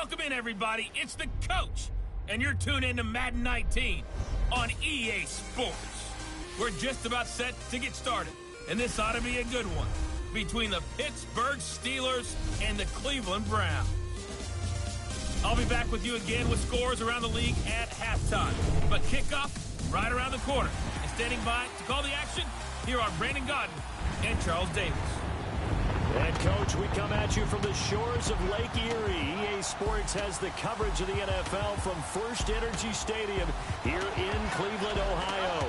Welcome in, everybody. It's the coach, and you're tuned in to Madden 19 on EA Sports. We're just about set to get started, and this ought to be a good one between the Pittsburgh Steelers and the Cleveland Browns. I'll be back with you again with scores around the league at halftime. But kickoff right around the corner. And standing by to call the action, here are Brandon Gaudin and Charles Davis. And, Coach, we come at you from the shores of Lake Erie. EA Sports has the coverage of the NFL from First Energy Stadium here in Cleveland, Ohio.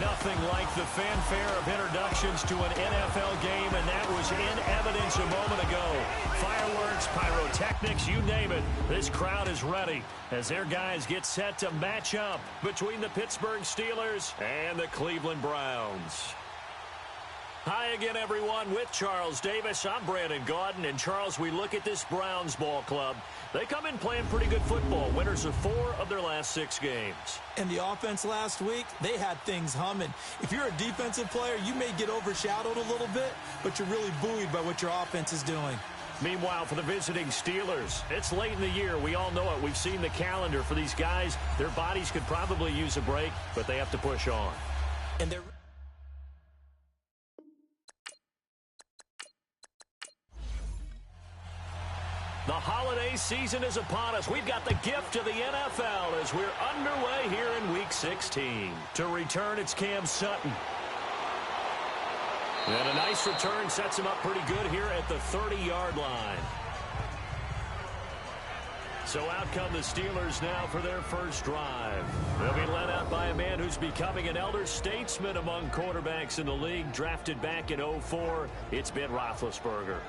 Nothing like the fanfare of introductions to an NFL game, and that was in evidence a moment ago. Fireworks, pyrotechnics, you name it. This crowd is ready as their guys get set to match up between the Pittsburgh Steelers and the Cleveland Browns. Hi again, everyone, with Charles Davis. I'm Brandon Gaudin, and Charles, we look at this Browns ball club. They come in playing pretty good football, winners of 4 of their last 6 games. And the offense last week, they had things humming. If you're a defensive player, you may get overshadowed a little bit, but you're really buoyed by what your offense is doing. Meanwhile, for the visiting Steelers, it's late in the year. We all know it. We've seen the calendar for these guys. Their bodies could probably use a break, but they have to push on. And they're... The holiday season is upon us. We've got the gift of the NFL as we're underway here in Week 16. To return, it's Cam Sutton. And a nice return sets him up pretty good here at the 30-yard line. So out come the Steelers now for their first drive. They'll be led out by a man who's becoming an elder statesman among quarterbacks in the league, drafted back in 2004. It's Ben Roethlisberger.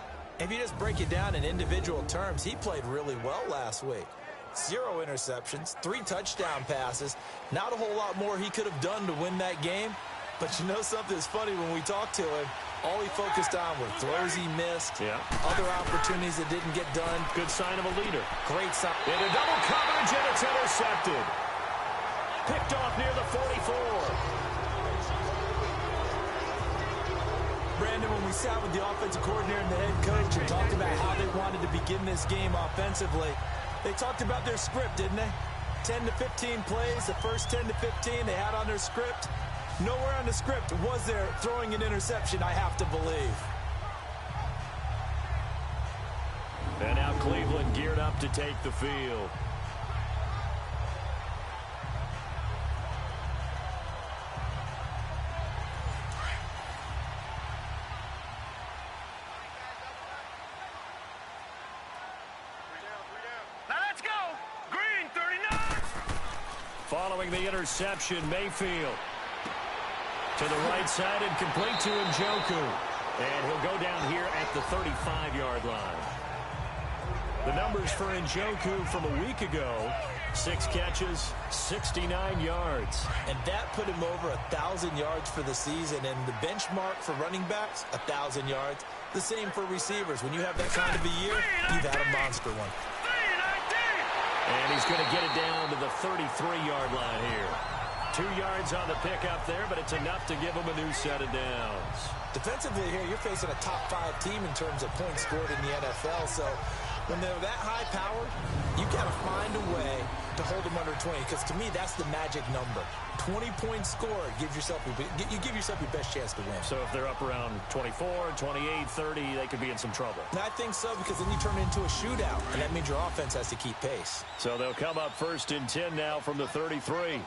If you just break it down in individual terms, he played really well last week. 0 interceptions, 3 touchdown passes. Not a whole lot more he could have done to win that game. But you know something's funny when we talked to him. All he focused on were throws he missed, other opportunities that didn't get done. Good sign of a leader. Great sign. In a double coverage, and it's intercepted. Picked off near the 44. Brandon, when we sat with the offensive coordinator and the head coach and talked about how they wanted to begin this game offensively, they talked about their script, didn't they? 10 to 15 plays, the first 10 to 15 they had on their script. Nowhere on the script was there throwing an interception, I have to believe. And now Cleveland geared up to take the field. Following the interception, Mayfield to the right side and complete to Njoku. And he'll go down here at the 35-yard line. The numbers for Njoku from a week ago, 6 catches, 69 yards. And that put him over 1,000 yards for the season. And the benchmark for running backs, 1,000 yards. The same for receivers. When you have that kind of a year, you've had a monster one. And he's going to get it down to the 33-yard line here. 2 yards on the pickup there, but it's enough to give him a new set of downs. Defensively here, you're facing a top 5 team in terms of points scored in the NFL. So when they're that high powered, you got to find a way to hold them under 20. Because to me, that's the magic number. 20 points scored gives yourself you give yourself your best chance to win. So if they're up around 24, 28, 30, they could be in some trouble. And I think so, because then you turn it into a shootout, and that means your offense has to keep pace. So they'll come up 1st and 10 now from the 33.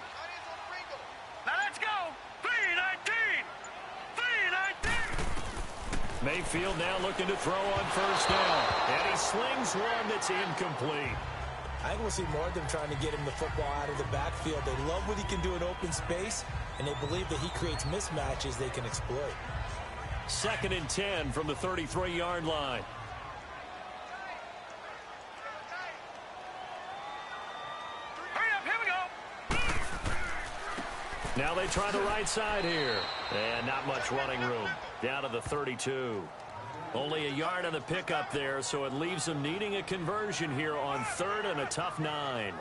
Now let's go. 3-19. 3-19. Mayfield now looking to throw on 1st down. And he slings one that's incomplete. I think we'll see more of them trying to get him the football out of the backfield. They love what he can do in open space, and they believe that he creates mismatches they can exploit. 2nd and 10 from the 33-yard line. Hurry up, here we go. Now they try the right side here. And not much running room. Down to the 32. Only a yard on the pickup there, so it leaves them needing a conversion here on 3rd and a tough 9.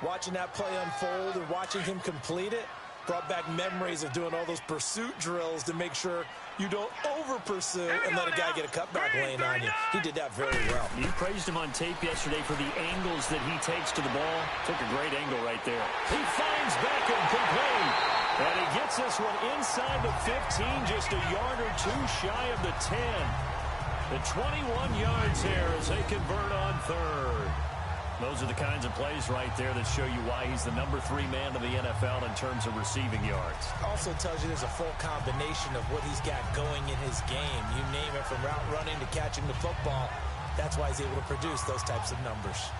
Watching that play unfold and watching him complete it, Brought back memories of doing all those pursuit drills to make sure you don't over-pursue and let a guy get a cutback lane on you. He did that very well. You praised him on tape yesterday for the angles that he takes to the ball. Took a great angle right there. He finds Beckham complete. And he gets this one inside the 15, just a yard or two shy of the 10. The 21 yards here as they convert on third. Those are the kinds of plays right there that show you why he's the number 3 man in the NFL in terms of receiving yards. Also tells you there's a full combination of what he's got going in his game. You name it, from route running to catching the football. That's why he's able to produce those types of numbers.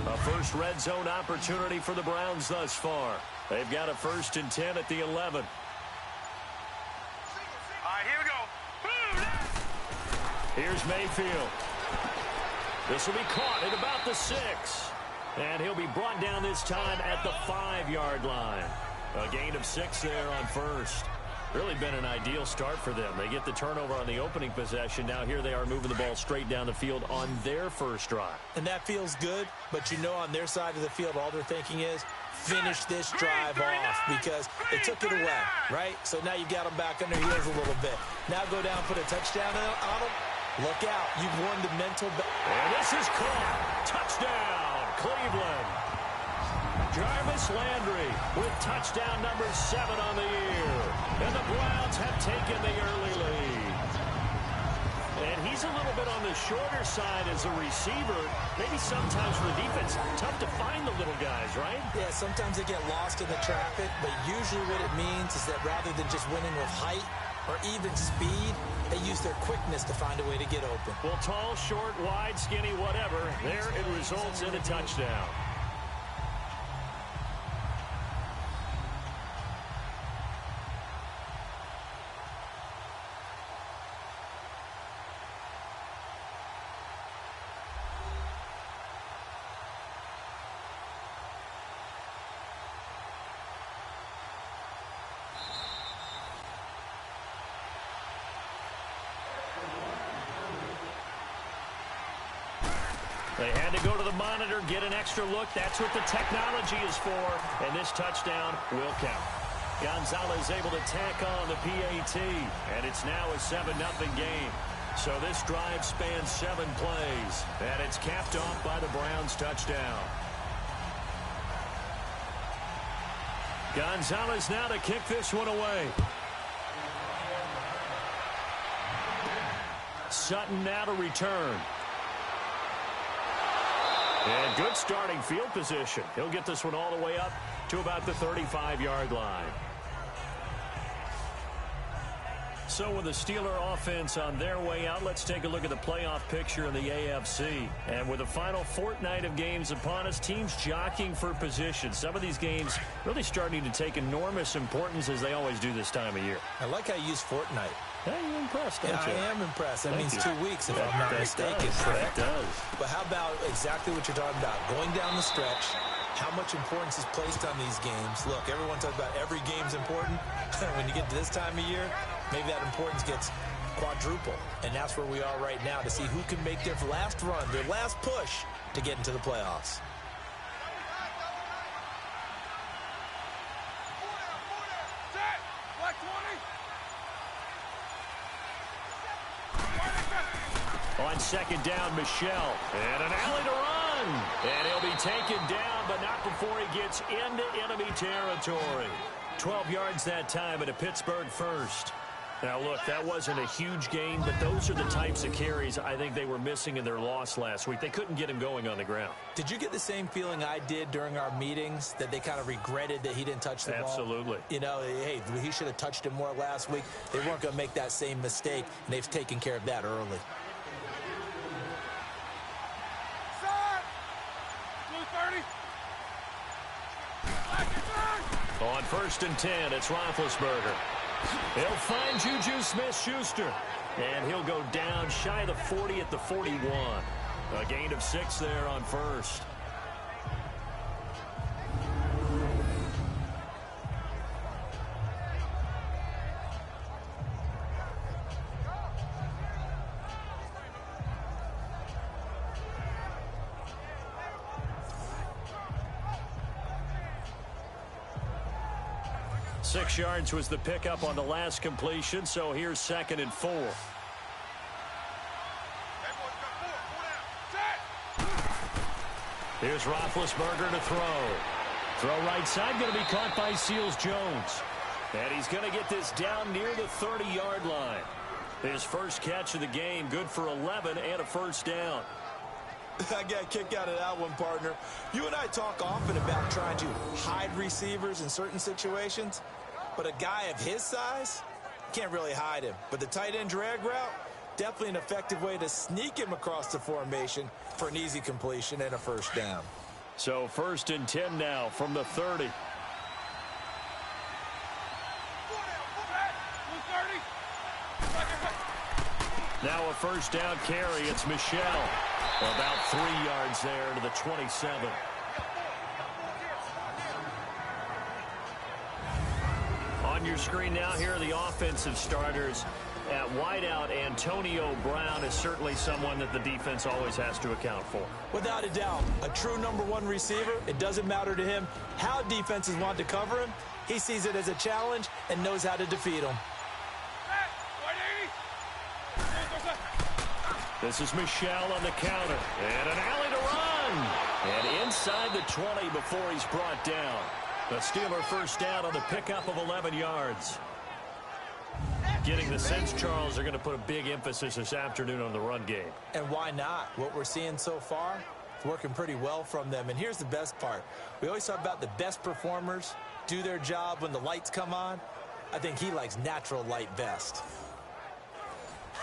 A first red zone opportunity for the Browns thus far. They've got a 1st and 10 at the 11. All right, here we go. Here's Mayfield. This will be caught at about the 6. And he'll be brought down this time at the 5-yard line. A gain of 6 there on first. Really been an ideal start for them. They get the turnover on the opening possession. Now here they are moving the ball straight down the field on their first drive. And that feels good, but you know on their side of the field all they're thinking is finish this drive off because they took it away, right? So now you got them back on their heels a little bit. Now go down, put a touchdown on them. Look out. You've won the mental battle. And this is caught. Touchdown, Cleveland. Jarvis Landry with touchdown number 7 on the year. And the Browns have taken the early lead. And he's a little bit on the shorter side as a receiver. Maybe sometimes for the defense, tough to find the little guys, right? Yeah, sometimes they get lost in the traffic, but usually what it means is that rather than just winning with height or even speed, they use their quickness to find a way to get open. Well, tall, short, wide, skinny, whatever, there it results in a touchdown. They had to go to the monitor, get an extra look. That's what the technology is for. And this touchdown will count. Gonzalez able to tack on the PAT. And it's now a 7-0 game. So this drive spans 7 plays. And it's capped off by the Browns touchdown. Gonzalez now to kick this one away. Sutton now to return. And good starting field position. He'll get this one all the way up to about the 35-yard line. So with the Steeler offense on their way out, let's take a look at the playoff picture in the AFC. And with the final fortnight of games upon us, teams jockeying for position. Some of these games really starting to take enormous importance as they always do this time of year. I like how you use fortnight. Hey, you're impressed, don't you? I am impressed. That means 2 weeks, if That- I'm not that mistaken. does. Correct? That does. But how about exactly what you're talking about? Going down the stretch, how much importance is placed on these games. Look, everyone talks about every game's important. When you get to this time of year, maybe that importance gets quadruple. And that's where we are right now to see who can make their last run, their last push to get into the playoffs. Set. Black 20. On second down, Michelle. And an alley to run. And he'll be taken down, but not before he gets into enemy territory. 12 yards that time at a Pittsburgh first. Now, look, that wasn't a huge gain, but those are the types of carries I think they were missing in their loss last week. They couldn't get him going on the ground. Did you get the same feeling I did during our meetings, that they kind of regretted that he didn't touch the ball? Absolutely. You know, hey, he should have touched it more last week. They weren't going to make that same mistake, and they've taken care of that early. Set. Blue 30. Black and 30. On 1st and 10, it's Roethlisberger. He'll find Juju Smith-Schuster. And he'll go down shy of the 40 at the 41. A gain of 6 there on first. 6 yards was the pickup on the last completion, so here's 2nd and 4. Here's Roethlisberger to throw. Throw right side, going to be caught by Seals-Jones. And he's going to get this down near the 30-yard line. His first catch of the game, good for 11 and a first down. I got a kick out of that one, partner. You and I talk often about trying to hide receivers in certain situations, but a guy of his size, can't really hide him. But the tight end drag route, definitely an effective way to sneak him across the formation for an easy completion and a first down. So 1st and 10 now from the 30. Now a first down carry. It's Michel. About 3 yards there to the 27. On your screen now, here are the offensive starters. At wideout, Antonio Brown is certainly someone that the defense always has to account for. Without a doubt, a true number 1 receiver. It doesn't matter to him how defenses want to cover him. He sees it as a challenge and knows how to defeat them. This is Michel on the counter. And an alley to run. And inside the 20 before he's brought down. The Steeler first down on the pickup of 11 yards. Getting the sense, Charles, they're going to put a big emphasis this afternoon on the run game. And why not? What we're seeing so far, it's working pretty well from them. And here's the best part. We always talk about the best performers do their job when the lights come on. I think he likes natural light best.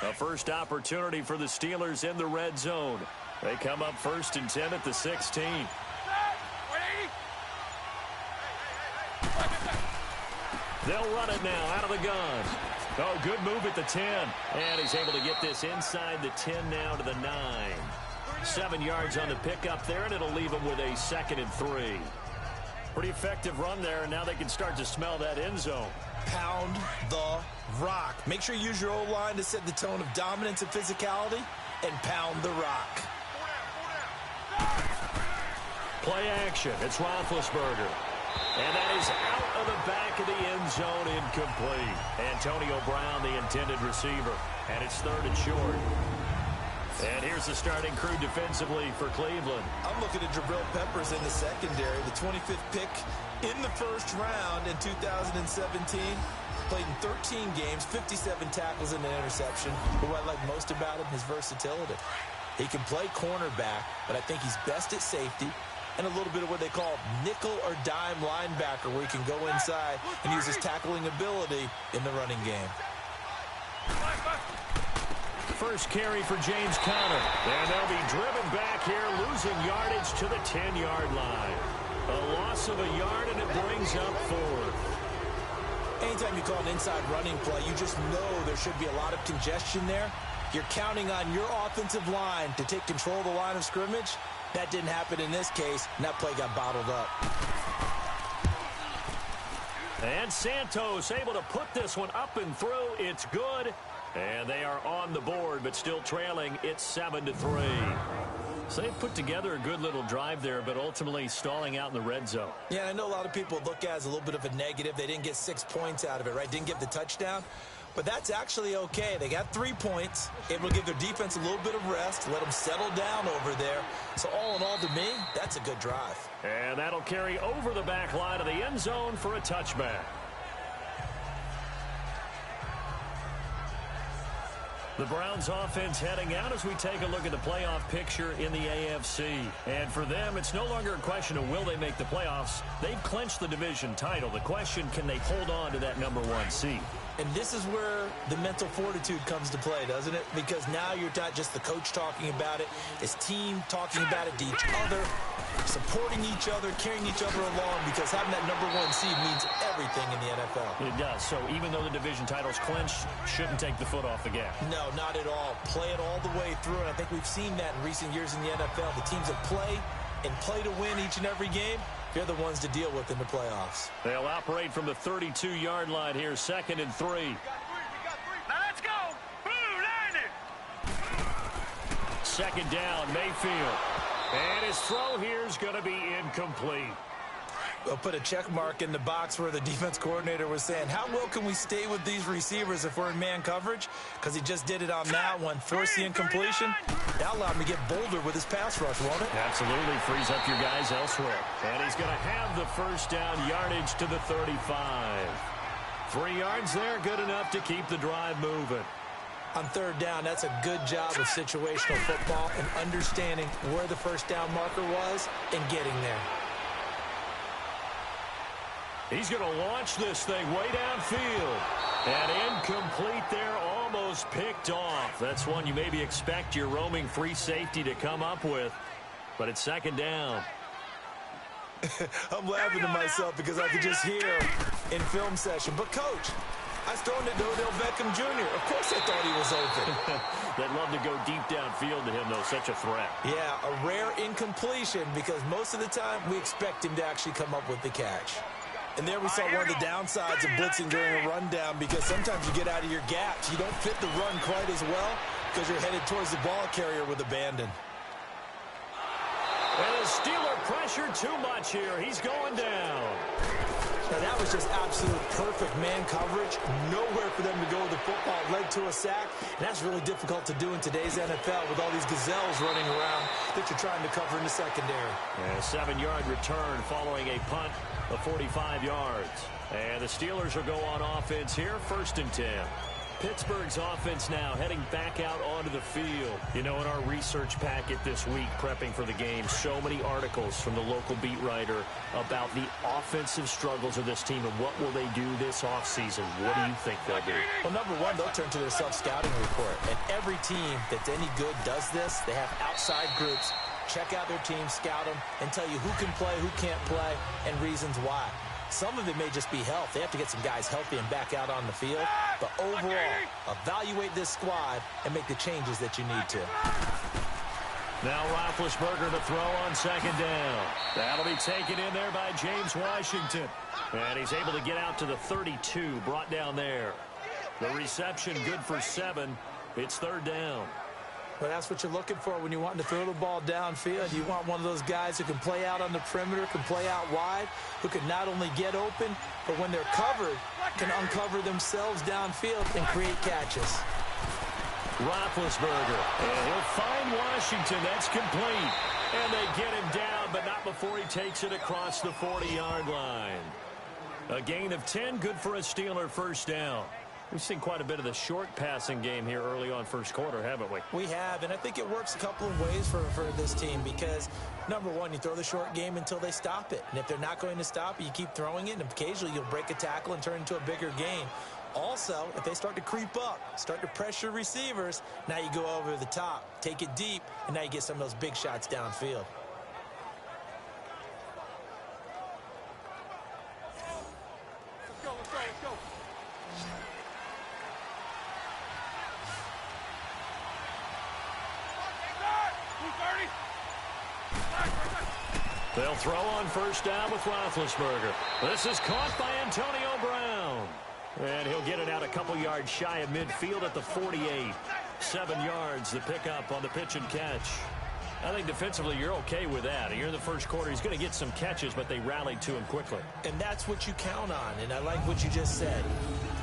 A first opportunity for the Steelers in the red zone. They come up 1st and 10 at the 16. They'll run it now out of the gun. Oh, good move at the 10. And he's able to get this inside the 10 now to the 9. 7 yards on the pickup there, and it'll leave him with a 2nd and 3. Pretty effective run there, and now they can start to smell that end zone. Pound the rock. Make sure you use your O-line to set the tone of dominance and physicality, and pound the rock. Play action. It's Roethlisberger. And that is out of the back of the end zone, incomplete. Antonio Brown, the intended receiver. And it's 3rd and short. And here's the starting crew defensively for Cleveland. I'm looking at Jabril Peppers in the secondary, the 25th pick in the first round in 2017. Played in 13 games, 57 tackles and an interception. But what I like most about him, his versatility. He can play cornerback, but I think he's best at safety. And a little bit of what they call nickel or dime linebacker, where he can go inside and use his tackling ability in the running game. First carry for James Conner. And they'll be driven back here, losing yardage to the 10-yard line. A loss of a yard, and it brings up 4. Anytime you call an inside running play, you just know there should be a lot of congestion there. You're counting on your offensive line to take control of the line of scrimmage. That didn't happen in this case, and that play got bottled up. And Santos able to put this one up and through. It's good. And they are on the board, but still trailing. It's 7-3. So they've put together a good little drive there, but ultimately stalling out in the red zone. Yeah, I know a lot of people look at it as a little bit of a negative. They didn't get 6 points out of it, right? Didn't get the touchdown. But that's actually okay. They got 3 points. Able to give their defense a little bit of rest, let them settle down over there. So all in all, to me, that's a good drive. And that'll carry over the back line of the end zone for a touchback. The Browns offense heading out as we take a look at the playoff picture in the AFC. And for them, it's no longer a question of will they make the playoffs. They've clinched the division title. The question, can they hold on to that #1 seed? And this is where the mental fortitude comes to play, doesn't it? Because now you're not just the coach talking about it, it's team talking about it to each other, supporting each other, carrying each other along, because having that #1 seed means everything in the NFL. It does. So even though the division title's clinched, shouldn't take the foot off the gas. No, not at all. Play it all the way through, and I think we've seen that in recent years in the NFL. The teams that play and play to win each and every game, they're the ones to deal with in the playoffs. They'll operate from the 32-yard line here, 2nd and 3. Now let's go. Blue line it. 2nd down, Mayfield. And his throw here is going to be incomplete. We'll put a check mark in the box where the defense coordinator was saying, how well can we stay with these receivers if we're in man coverage? Because he just did it on that one, forced the incompletion. That allowed him to get bolder with his pass rush, won't it? Absolutely frees up your guys elsewhere. And he's going to have the first down, yardage to the 35. 3 yards there, good enough to keep the drive moving. On third down, that's a good job of situational football and understanding where the first down marker was and getting there. He's going to launch this thing way downfield. And incomplete there, almost picked off. That's one you maybe expect your roaming free safety to come up with. But it's second down. I'm laughing to myself because I could just hear in film session. But, Coach, I was throwing it to Odell Beckham Jr. Of course I thought he was open. They'd love to go deep downfield to him, though. Such a threat. Yeah, a rare incompletion because most of the time we expect him to actually come up with the catch. And there we saw one of the downsides of blitzing during a rundown because sometimes you get out of your gaps. You don't fit the run quite as well because you're headed towards the ball carrier with abandon. And the Steeler pressure too much here. He's going down. Now that was just absolute perfect man coverage. Nowhere for them to go with the football. Led to a sack. And that's really difficult to do in today's NFL with all these gazelles running around that you're trying to cover in the secondary. And a 7-yard return following a punt of 45 yards. And the Steelers will go on offense here, 1st and 10. Pittsburgh's offense now heading back out onto the field. You know, in our research packet this week, prepping for the game, so many articles from the local beat writer about the offensive struggles of this team and what will they do this offseason. What do you think they'll do? Well, number one, they'll turn to their self-scouting report. And every team that's any good does this. They have outside groups. Check out their team, scout them, and tell you who can play, who can't play, and reasons why. Some of it may just be health. They have to get some guys healthy and back out on the field. But overall, evaluate this squad and make the changes that you need to. Now Roethlisberger to throw on 2nd down. That'll be taken in there by James Washington. And he's able to get out to the 32, brought down there. The reception good for 7. It's 3rd down. Well, that's what you're looking for when you want to throw the ball downfield. You want one of those guys who can play out on the perimeter, can play out wide, who can not only get open, but when they're covered, can uncover themselves downfield and create catches. Roethlisberger, and he'll find Washington. That's complete. And they get him down, but not before he takes it across the 40-yard line. A gain of 10, good for a Steeler 1st down. We've seen quite a bit of the short passing game here early on 1st quarter, haven't we? We have, and I think it works a couple of ways for this team because, number one, you throw the short game until they stop it. And if they're not going to stop it, you keep throwing it, and occasionally you'll break a tackle and turn it into a bigger gain. Also, if they start to creep up, start to pressure receivers, now you go over the top, take it deep, and now you get some of those big shots downfield. Let's go. They'll throw on 1st down with Roethlisberger. This is caught by Antonio Brown. And he'll get it out a couple yards shy of midfield at the 48. 7 yards the pickup on the pitch and catch. I think defensively you're okay with that. You're in the 1st quarter. He's going to get some catches, but they rallied to him quickly. And that's what you count on, and I like what you just said.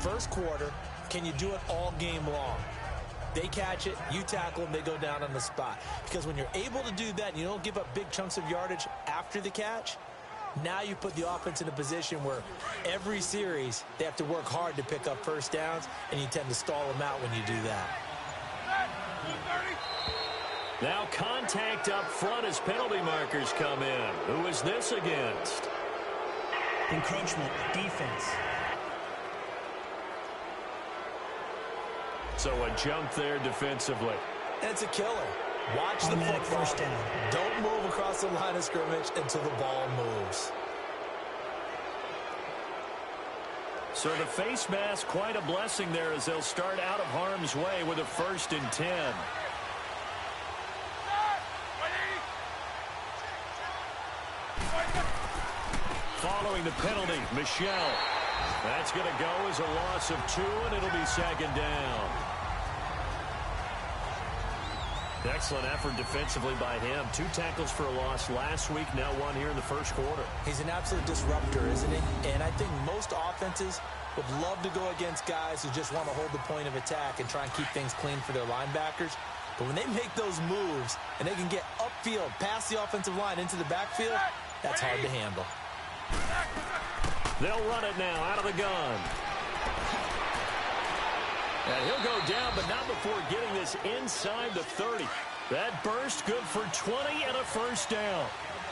1st quarter, can you do it all game long? They catch it, you tackle them, they go down on the spot. Because when you're able to do that and you don't give up big chunks of yardage after the catch, now you put the offense in a position where every series they have to work hard to pick up 1st downs, and you tend to stall them out when you do that. Now contact up front as penalty markers come in. Who is this against? Encroachment, defense. So a jump there defensively. And it's a killer. Watch the Automatic football. 1st down. Don't move across the line of scrimmage until the ball moves. So the face mask, quite a blessing there as they'll start out of harm's way with a 1st and 10. Following the penalty, Michel. That's going to go as a loss of 2, and it'll be 2nd down. Excellent effort defensively by him. 2 tackles for a loss last week, now 1 here in the first quarter. He's an absolute disruptor, isn't he? And I think most offenses would love to go against guys who just want to hold the point of attack and try and keep things clean for their linebackers. But when they make those moves and they can get upfield, past the offensive line into the backfield, that's hard to handle. They'll run it now out of the gun. And he'll go down, but not before getting this inside the 30. That burst good for 20 and a first down.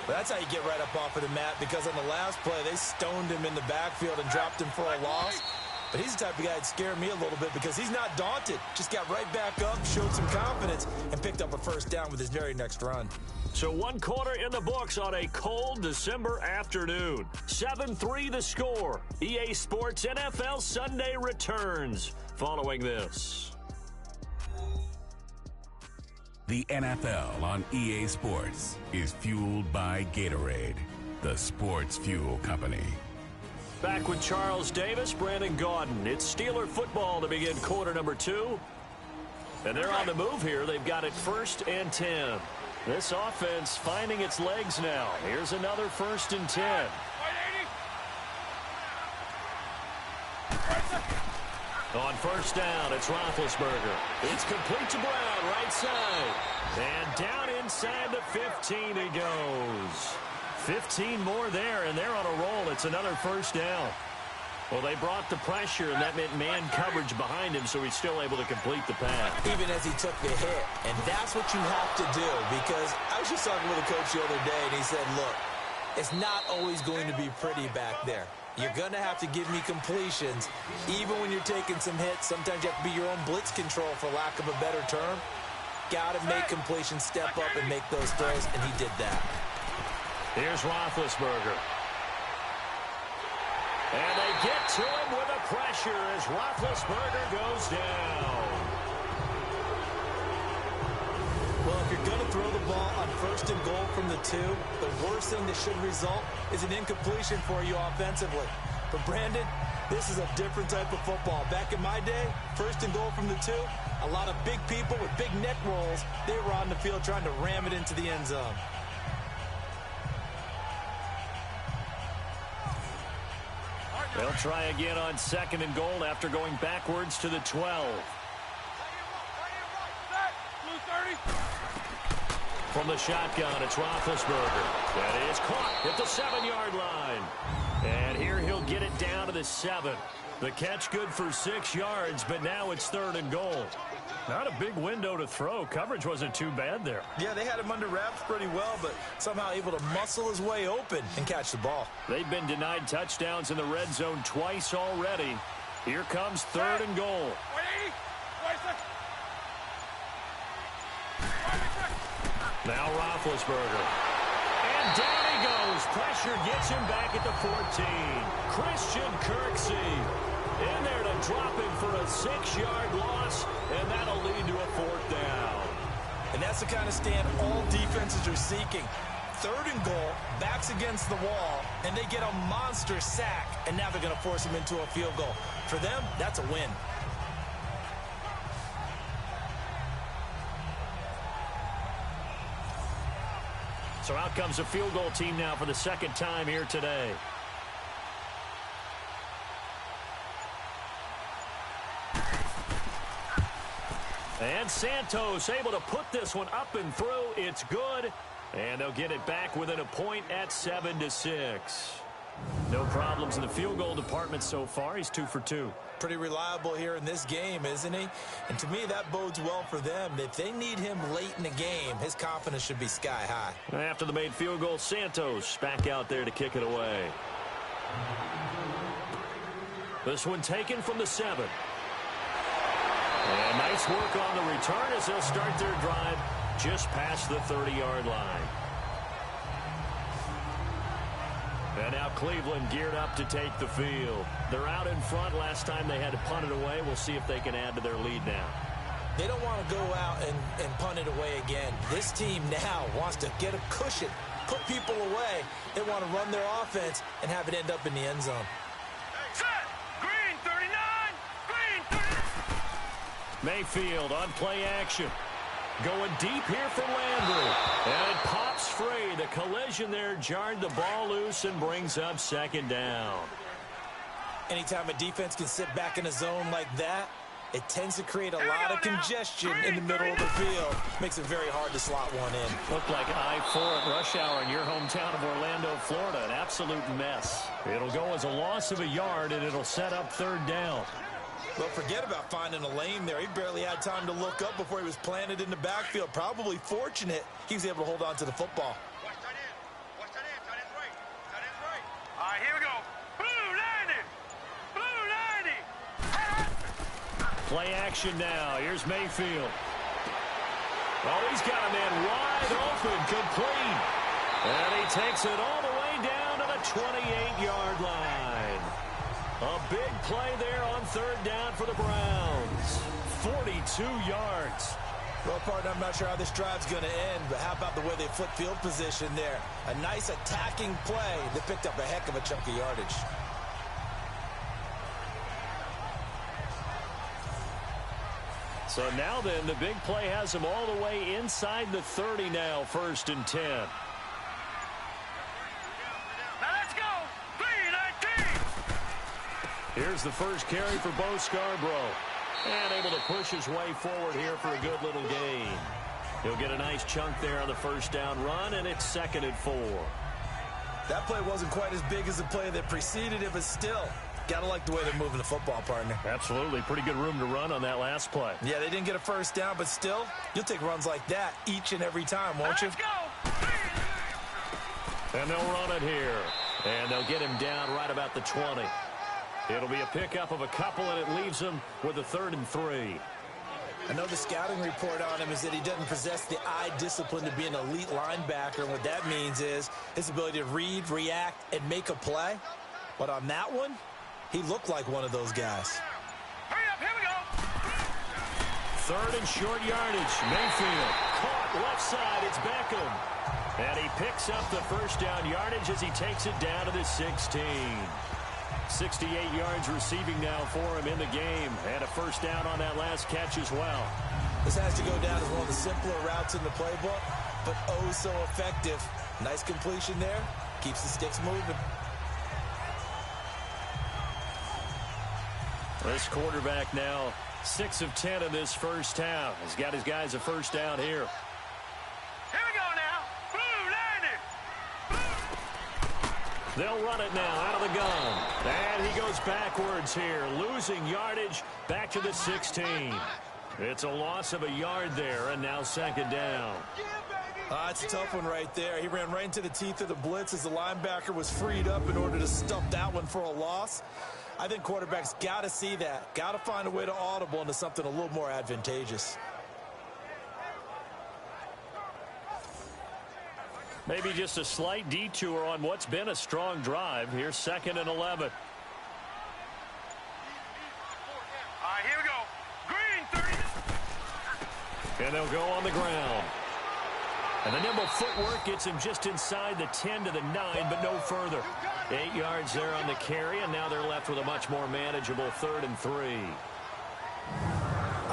Well, that's how you get right up off of the mat, because on the last play, they stoned him in the backfield and dropped him for a loss. But he's the type of guy that scared me a little bit because he's not daunted. Just got right back up, showed some confidence, and picked up a first down with his very next run. So 1 quarter in the books on a cold December afternoon. 7-3 the score. EA Sports NFL Sunday returns following this. The NFL on EA Sports is fueled by Gatorade, the sports fuel company. Back with Charles Davis, Brandon Gaudin. It's Steeler football to begin quarter number 2. And they're on the move here. They've got it 1st and 10. This offense finding its legs now. Here's another 1st and 10. On 1st down, it's Roethlisberger. It's complete to Brown, right side. And down inside the 15 he goes. 15 more there, and they're on a roll. It's another 1st down. Well, they brought the pressure, and that meant man coverage behind him, so he's still able to complete the pass. Even as he took the hit. And that's what you have to do, because I was just talking with a coach the other day, and he said, look, it's not always going to be pretty back there. You're going to have to give me completions, even when you're taking some hits. Sometimes you have to be your own blitz control, for lack of a better term. Got to make completions, step up, and make those throws, and he did that. Here's Roethlisberger. And they get to him with the pressure as Roethlisberger goes down. Well, if you're going to throw the ball on 1st and goal from the 2, the worst thing that should result is an incompletion for you offensively. But, Brandon, this is a different type of football. Back in my day, 1st and goal from the 2, a lot of big people with big neck rolls, they were on the field trying to ram it into the end zone. They'll try again on 2nd and goal after going backwards to the 12. From the shotgun, it's Roethlisberger. That is caught at the 7-yard line. And here he'll get it down to the 7. The catch good for 6 yards, but now it's 3rd and goal. Not a big window to throw. Coverage wasn't too bad there. Yeah, they had him under wraps pretty well, but somehow able to muscle his way open and catch the ball. They've been denied touchdowns in the red zone twice already. Here comes 3rd and goal. Now Roethlisberger. And down he goes. Pressure gets him back at the 14. Christian Kirksey in there to drop him for a 6-yard loss, and that'll lead to a 4th down. And that's the kind of stand all defenses are seeking. 3rd and goal, backs against the wall, and they get a monster sack, and now they're going to force him into a field goal. For them, that's a win. So out comes the field goal team now for the 2nd time here today. And Santos able to put this one up and through. It's good. And they'll get it back within a point at 7-6. No problems in the field goal department so far. He's 2 for 2. Pretty reliable here in this game, isn't he? And to me, that bodes well for them. If they need him late in the game, his confidence should be sky high. After the made field goal, Santos back out there to kick it away. This one taken from the 7. And nice work on the return as they'll start their drive just past the 30-yard line. And now Cleveland geared up to take the field. They're out in front. Last time they had to punt it away. We'll see if they can add to their lead now. They don't want to go out and punt it away again. This team now wants to get a cushion, put people away. They want to run their offense and have it end up in the end zone. Set! Green 39! Green 39! Mayfield on play action. Going deep here for Landry. And it pops free. The collision there jarred the ball loose and brings up second down. Anytime a defense can sit back in a zone like that, it tends to create a lot of congestion in the middle of the field. Makes it very hard to slot one in. Looked like I-4 at rush hour in your hometown of Orlando, Florida. An absolute mess. It'll go as a loss of a yard, and it'll set up third down. Well, forget about finding a lane there. He barely had time to look up before he was planted in the backfield. Probably fortunate he was able to hold on to the football. Watch that in. Watch that in. That is right. That is right. All right, here we go. Blue 90. Blue 90. Play action now. Here's Mayfield. Oh, he's got a man wide open, complete. And he takes it all the way down to the 28-yard line. A big play there on third down for the Browns. 42 yards. Well, partner, I'm not sure how this drive's going to end, but how about the way they flip field position there? A nice attacking play that picked up a heck of a chunk of yardage. So now then, the big play has him all the way inside the 30 now, 1st and 10. Now let's go. 3-19. Here's the first carry for Bo Scarborough. And able to push his way forward here for a good little gain. He'll get a nice chunk there on the first down run, and it's 2nd and 4. That play wasn't quite as big as the play that preceded it, but still, gotta like the way they're moving the football, partner. Absolutely. Pretty good room to run on that last play. Yeah, they didn't get a first down, but still, you'll take runs like that each and every time, won't you? Let's go. And they'll run it here. And they'll get him down right about the 20. It'll be a pickup of a couple, and it leaves him with a 3rd and 3. I know the scouting report on him is that he doesn't possess the eye discipline to be an elite linebacker, and what that means is his ability to read, react, and make a play. But on that one, he looked like one of those guys. Hurry up. Here we go. 3rd and short yardage. Mayfield caught left side. It's Beckham. And he picks up the first down yardage as he takes it down to the 16. 68 yards receiving now for him in the game. And a first down on that last catch as well. This has to go down as one of the simpler routes in the playbook, but oh so effective. Nice completion there. Keeps the sticks moving. This quarterback now 6 of 10 in this first half. He's got his guys a first down here. Here we go now. Blue 90. They'll run it now out of the gun. And he goes backwards here, losing yardage back to the 16. It's a loss of a yard there, and now 2nd down. It's a tough one right there. He ran right into the teeth of the blitz as the linebacker was freed up in order to stuff that one for a loss. I think quarterbacks got to see that. Got to find a way to audible into something a little more advantageous. Maybe just a slight detour on what's been a strong drive. Here's 2nd and 11. All right, here we go. Green 30. And they'll go on the ground. And the nimble footwork gets him just inside the 10 to the 9, but no further. 8 yards there on the carry, and now they're left with a much more manageable 3rd and 3.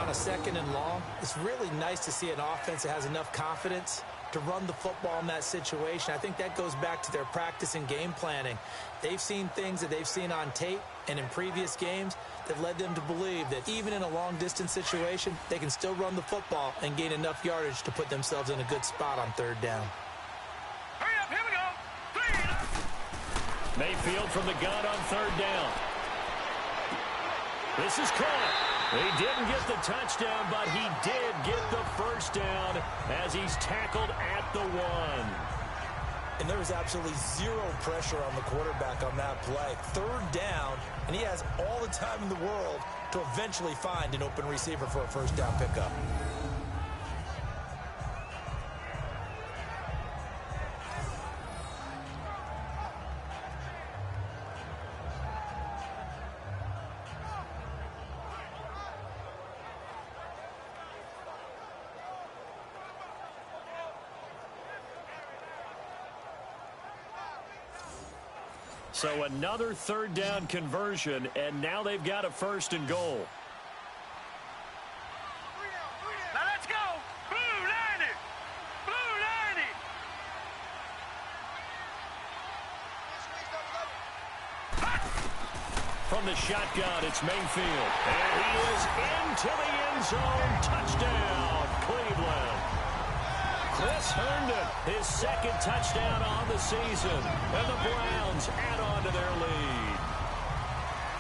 On a 2nd and long, it's really nice to see an offense that has enough confidence to run the football in that situation. I think that goes back to their practice and game planning. They've seen things that they've seen on tape and in previous games that led them to believe that even in a long-distance situation, they can still run the football and gain enough yardage to put themselves in a good spot on 3rd down. Hurry up. Here we go. 3. Mayfield from the gun on 3rd down. This is caught. He didn't get the touchdown, but he did get the first down as he's tackled at the 1. And there was absolutely zero pressure on the quarterback on that play. 3rd down, and he has all the time in the world to eventually find an open receiver for a first down pickup. So another 3rd down conversion, and now they've got a 1st and goal. Now let's go. Blue from the shotgun. It's Mayfield. And he is into the end zone. Touchdown, Cleveland. Chris Herndon, his second touchdown on the season. And the Browns add on to their lead.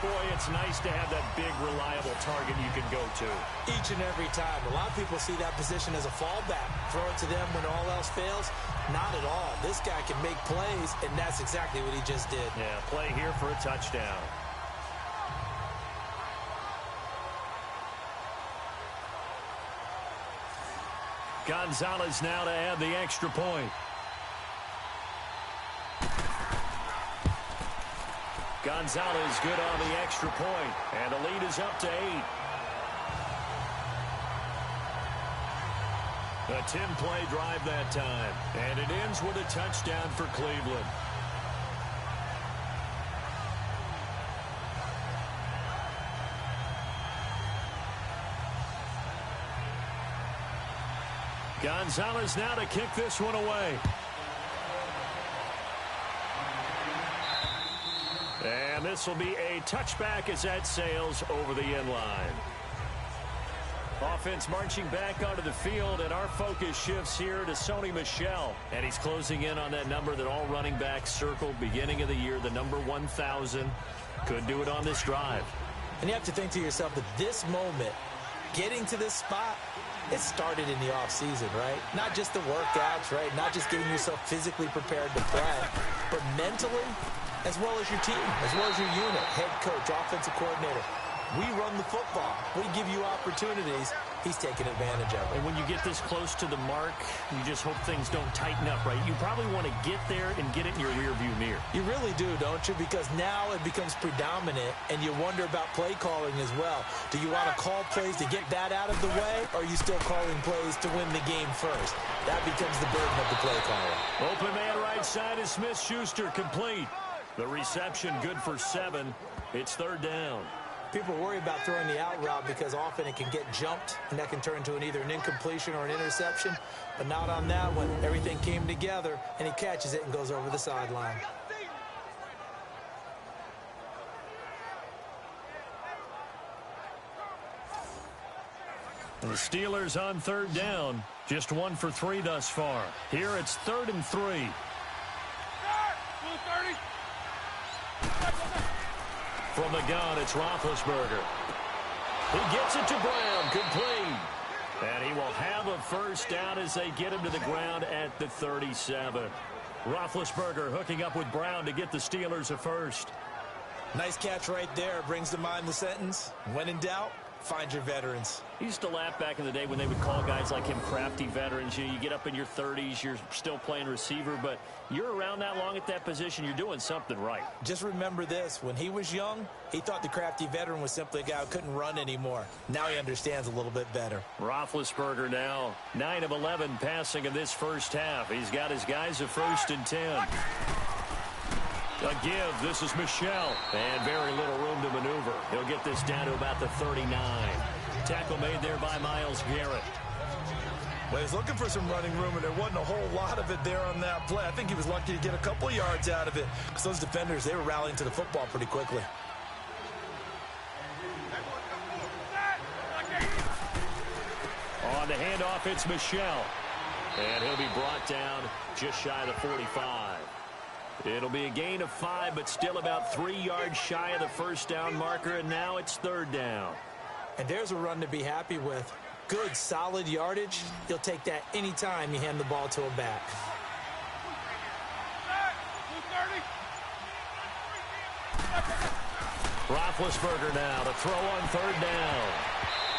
Boy, it's nice to have that big, reliable target you can go to. Each and every time. A lot of people see that position as a fallback. Throw it to them when all else fails. Not at all. This guy can make plays, and that's exactly what he just did. Yeah, play here for a touchdown. Gonzalez now to add the extra point. Gonzalez good on the extra point, and the lead is up to 8. A 10-play drive that time, and it ends with a touchdown for Cleveland. Gonzalez now to kick this one away. And this will be a touchback as that sails over the end line. Offense marching back onto the field, and our focus shifts here to Sony Michel. And he's closing in on that number that all running backs circled beginning of the year, the number 1,000. Could do it on this drive. And you have to think to yourself that this moment, getting to this spot, it started in the offseason, right? Not just the workouts, right? Not just getting yourself physically prepared to play, but mentally, as well as your team, as well as your unit, head coach, offensive coordinator. We run the football. We give you opportunities. He's taking advantage of it. And when you get this close to the mark, you just hope things don't tighten up, right? You probably want to get there and get it in your rearview mirror. You really do, don't you? Because now it becomes predominant, and you wonder about play calling as well. Do you want to call plays to get that out of the way, or are you still calling plays to win the game first? That becomes the burden of the play caller. Open man right side is Smith-Schuster, complete. The reception good for 7. It's third down. People worry about throwing the out route because often it can get jumped, and that can turn into either an incompletion or an interception. But not on that one. Everything came together, and he catches it and goes over the sideline. And the Steelers on third down. Just 1 for 3 thus far. Here it's 3rd and 3. From the gun, it's Roethlisberger. He gets it to Brown, complete. And he will have a first down as they get him to the ground at the 37. Roethlisberger hooking up with Brown to get the Steelers a first. Nice catch right there. Brings to mind the sentence, when in doubt, find your veterans. I used to laugh back in the day when they would call guys like him crafty veterans. You get up in your 30s, you're still playing receiver, but you're around that long at that position, you're doing something right. Just remember this. When he was young, he thought the crafty veteran was simply a guy who couldn't run anymore. Now he understands a little bit better. Roethlisberger now 9 of 11 passing in this first half. He's got his guys a 1st and 10. A give. This is Michel. And very little room to maneuver. He'll get this down to about the 39. Tackle made there by Myles Garrett. Well, he was looking for some running room, and there wasn't a whole lot of it there on that play. I think he was lucky to get a couple yards out of it because those defenders, they were rallying to the football pretty quickly. On the handoff, it's Michel. And he'll be brought down just shy of the 45. It'll be a gain of 5, but still about 3 yards shy of the first down marker, and now it's 3rd down. And there's a run to be happy with. Good, solid yardage. You'll take that anytime you hand the ball to a back. Roethlisberger now to throw on 3rd down.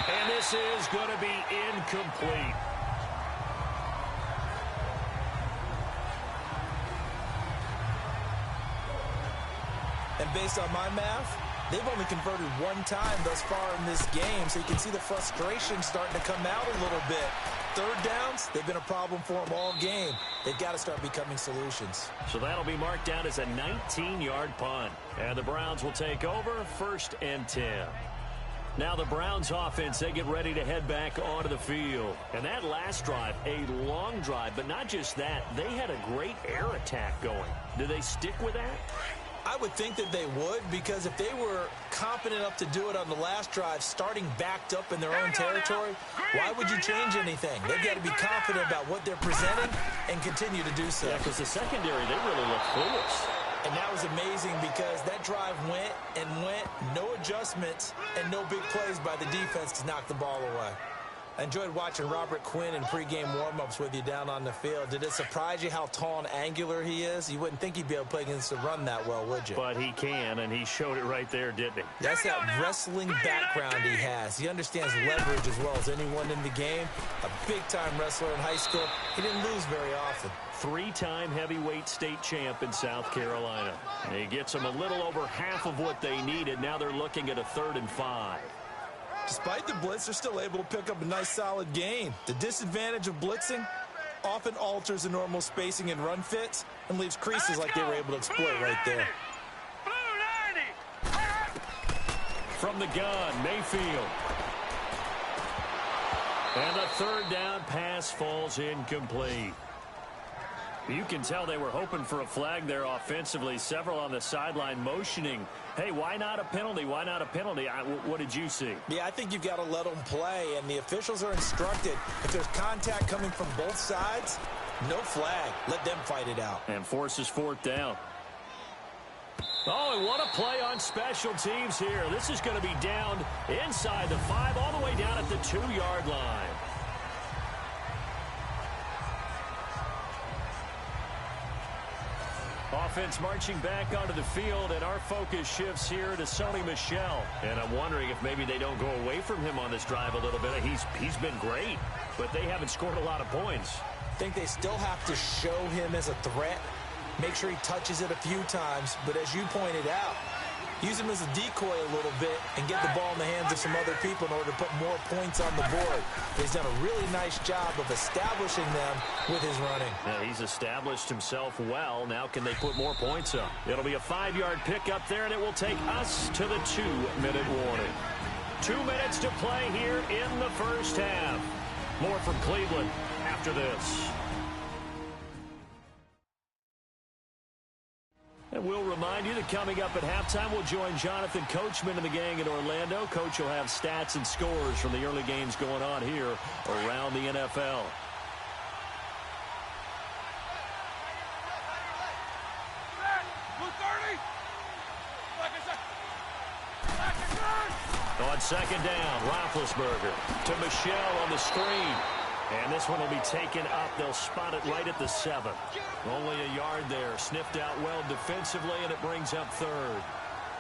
And this is going to be incomplete. And based on my math, they've only converted 1 time thus far in this game, so you can see the frustration starting to come out a little bit. 3rd downs, they've been a problem for them all game. They've got to start becoming solutions. So that'll be marked down as a 19-yard punt. And the Browns will take over 1st and 10. Now the Browns offense, they get ready to head back onto the field. And that last drive, a long drive, but not just that. They had a great air attack going. Do they stick with that? I I would think that they would, because if they were competent enough to do it on the last drive, starting backed up in their own territory, why would you change anything? They've got to be confident about what they're presenting and continue to do so. Yeah, because the secondary, they really look clueless. And that was amazing because that drive went and went, no adjustments and no big plays by the defense to knock the ball away. I enjoyed watching Robert Quinn in pregame warm-ups with you down on the field. Did it surprise you how tall and angular he is? You wouldn't think he'd be able to play against the run that well, would you? But he can, and he showed it right there, didn't he? That's that wrestling background he has. He understands leverage as well as anyone in the game. A big-time wrestler in high school. He didn't lose very often. Three-time heavyweight state champ in South Carolina. And he gets them a little over half of what they needed. Now they're looking at a 3rd and 5. Despite the blitz, they're still able to pick up a nice solid gain. The disadvantage of blitzing often alters the normal spacing and run fits and leaves creases like they were able to exploit right there. From the gun, Mayfield. And the 3rd down pass falls incomplete. You can tell they were hoping for a flag there offensively. Several on the sideline motioning, hey, why not a penalty? Why not a penalty? What did you see? Yeah, I think you've got to let them play, and the officials are instructed. If there's contact coming from both sides, no flag. Let them fight it out. And forces 4th down. Oh, and what a play on special teams here. This is going to be down inside the 5, all the way down at the 2-yard line. Offense marching back onto the field, and our focus shifts here to Sony Michel. And I'm wondering if maybe they don't go away from him on this drive a little bit. He's been great, but they haven't scored a lot of points. I think they still have to show him as a threat. Make sure he touches it a few times, but as you pointed out, use him as a decoy a little bit and get the ball in the hands of some other people in order to put more points on the board. He's done a really nice job of establishing them with his running. Yeah, he's established himself well. Now can they put more points up? It'll be a 5-yard pickup there, and it will take us to the 2-minute warning. 2 minutes to play here in the first half. More from Cleveland after this. And we'll remind you that coming up at halftime, we'll join Jonathan Coachman and the gang in Orlando. Coach will have stats and scores from the early games going on here around the NFL. On 2nd down, Roethlisberger to Michel on the screen. And this one will be taken up. They'll spot it right at the 7. Only a yard there. Sniffed out well defensively, and it brings up 3rd.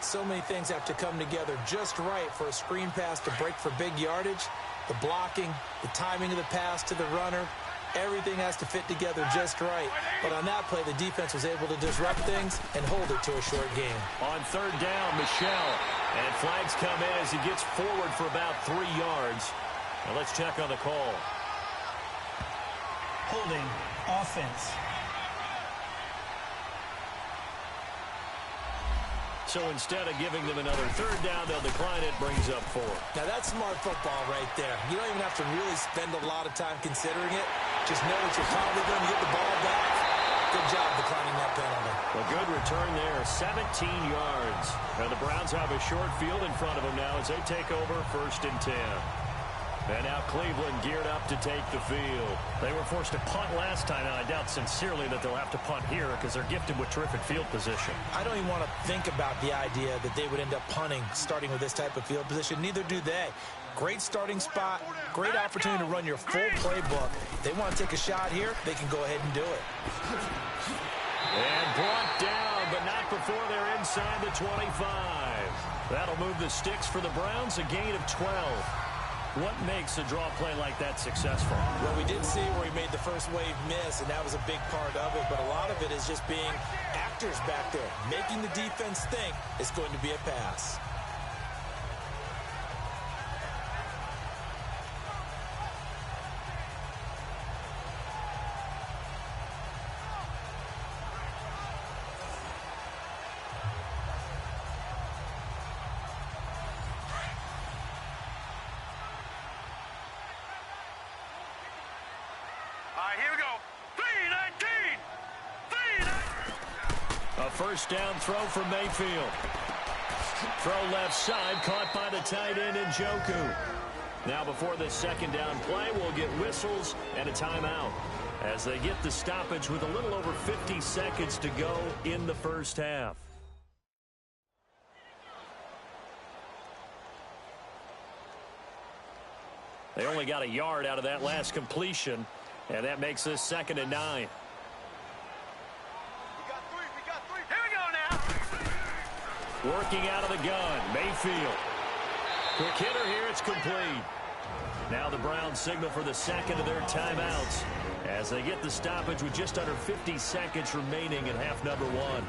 So many things have to come together just right for a screen pass to break for big yardage. The blocking, the timing of the pass to the runner, everything has to fit together just right. But on that play, the defense was able to disrupt things and hold it to a short game. On 3rd down, Michel. And flags come in as he gets forward for about 3 yards. Now let's check on the call. Holding offense. So instead of giving them another 3rd down, they'll decline it. Brings up 4. Now that's smart football right there. You don't even have to really spend a lot of time considering it. Just know that you're probably going to get the ball back. Good job declining that penalty. A good return there, 17 yards. Now the Browns have a short field in front of them now as they take over 1st and 10. And now Cleveland geared up to take the field. They were forced to punt last time, and I doubt sincerely that they'll have to punt here because they're gifted with terrific field position. I don't even want to think about the idea that they would end up punting starting with this type of field position. Neither do they. Great starting spot, great opportunity to run your full playbook. If they want to take a shot here, they can go ahead and do it. And brought down, but not before they're inside the 25. That'll move the sticks for the Browns, a gain of 12. What makes a draw play like that successful? Well, we did see where he made the first wave miss, and that was a big part of it. But a lot of it is just being actors back there, making the defense think it's going to be a pass. All right, here we go. 3-19. A first down throw for Mayfield. Throw left side, caught by the tight end Njoku. Now before this second down play, we'll get whistles and a timeout as they get the stoppage with a little over 50 seconds to go in the first half. They only got a yard out of that last completion, and that makes this 2nd and 9. We got three. Here we go now. Working out of the gun, Mayfield. Quick hitter here, it's complete. Now the Browns signal for the second of their timeouts as they get the stoppage with just under 50 seconds remaining in half number 1.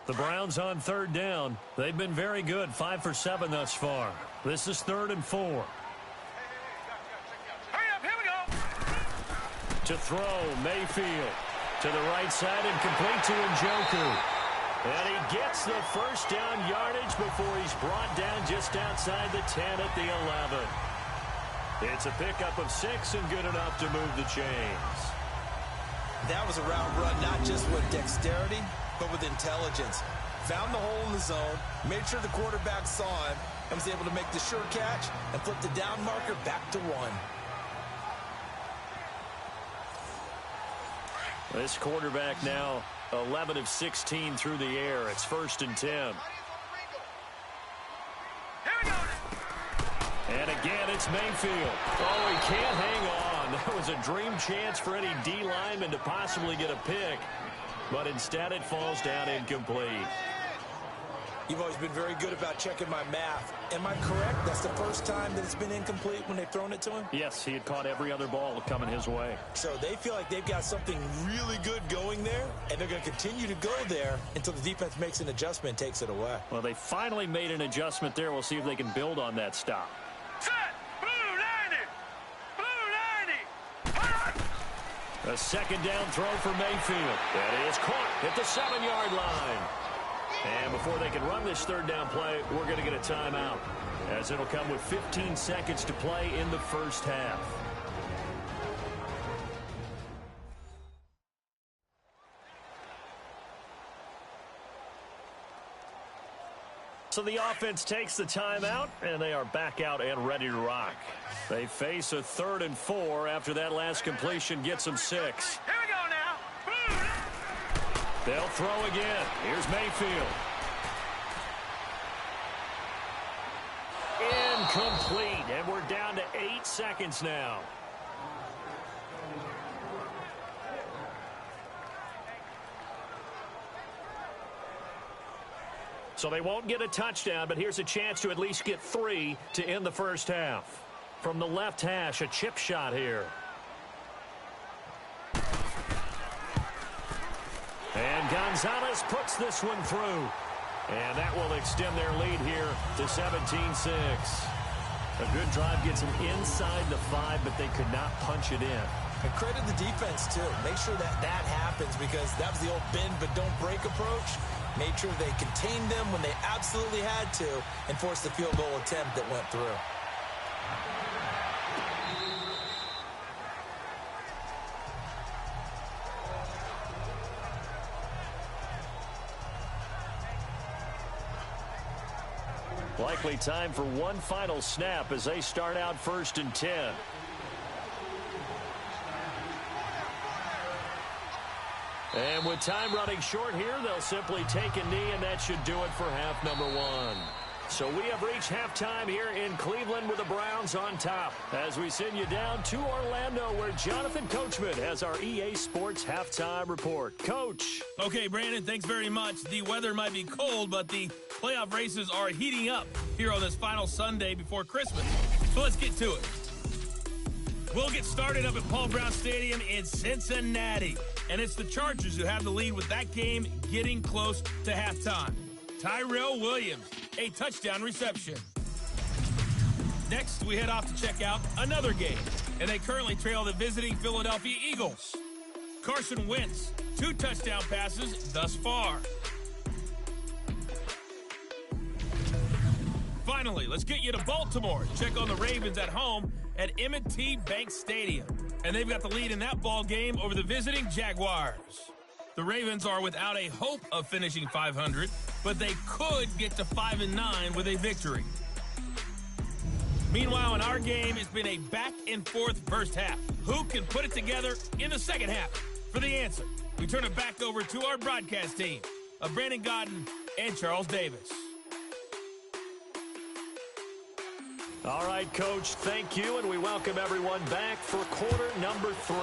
The Browns on 3rd down. They've been very good, 5 for 7 thus far. This is 3rd and 4. Hurry up, here we go. To throw, Mayfield. To the right side and complete to Njoku. And he gets the first down yardage before he's brought down just outside the 10 at the 11. It's a pickup of 6 and good enough to move the chains. That was a route run, not just with dexterity, but with intelligence. Found the hole in the zone, made sure the quarterback saw him, and was able to make the sure catch and flip the down marker back to 1. This quarterback now 11 of 16 through the air. It's 1st and 10. Here we go. And again, it's Mayfield. Oh, he can't hang on. That was a dream chance for any D lineman to possibly get a pick. But instead it falls down incomplete. You've always been very good about checking my math. Am I correct? That's the first time that it's been incomplete when they've thrown it to him? Yes, he had caught every other ball coming his way. So they feel like they've got something really good going there, and they're going to continue to go there until the defense makes an adjustment and takes it away. Well, they finally made an adjustment there. We'll see if they can build on that stop. Set. Blue 90. Blue 90. Hurry. A second down throw for Mayfield. That is caught at the 7-yard line. And before they can run this 3rd down play, we're going to get a timeout, as it'll come with 15 seconds to play in the first half. So the offense takes the timeout, and they are back out and ready to rock. They face a 3rd and 4 after that last completion gets them 6. Here we go now. Blue. They'll throw again. Here's Mayfield. Incomplete, and we're down to 8 seconds now. So they won't get a touchdown, but here's a chance to at least get 3 to end the first half. From the left hash, a chip shot here. And Gonzalez puts this one through. And that will extend their lead here to 17-6. A good drive gets them inside the 5, but they could not punch it in. And credit the defense, too. Make sure that happens, because that was the old bend but don't break approach. Made sure they contained them when they absolutely had to and forced the field goal attempt that went through. Likely time for one final snap as they start out 1st and 10. And with time running short here, they'll simply take a knee, and that should do it for half number 1. So we have reached halftime here in Cleveland with the Browns on top, as we send you down to Orlando, where Jonathan Coachman has our EA Sports halftime report. Coach. Okay, Brandon, thanks very much. The weather might be cold, but the playoff races are heating up here on this final Sunday before Christmas. So let's get to it. We'll get started up at Paul Brown Stadium in Cincinnati. And it's the Chargers who have the lead with that game getting close to halftime. Tyrell Williams, a touchdown reception. Next, we head off to check out another game. And they currently trail the visiting Philadelphia Eagles. Carson Wentz, 2 touchdown passes thus far. finally, let's get you to Baltimore. Check on the Ravens at home at M&T Bank Stadium. And they've got the lead in that ball game over the visiting Jaguars. The Ravens are without a hope of finishing 500, but they could get to 5-9 with a victory. Meanwhile, in our game, it's been a back-and-forth first half. Who can put it together in the second half? For the answer, we turn it back over to our broadcast team of Brandon Gaudin and Charles Davis. All right, Coach, thank you, and we welcome everyone back for quarter number 3.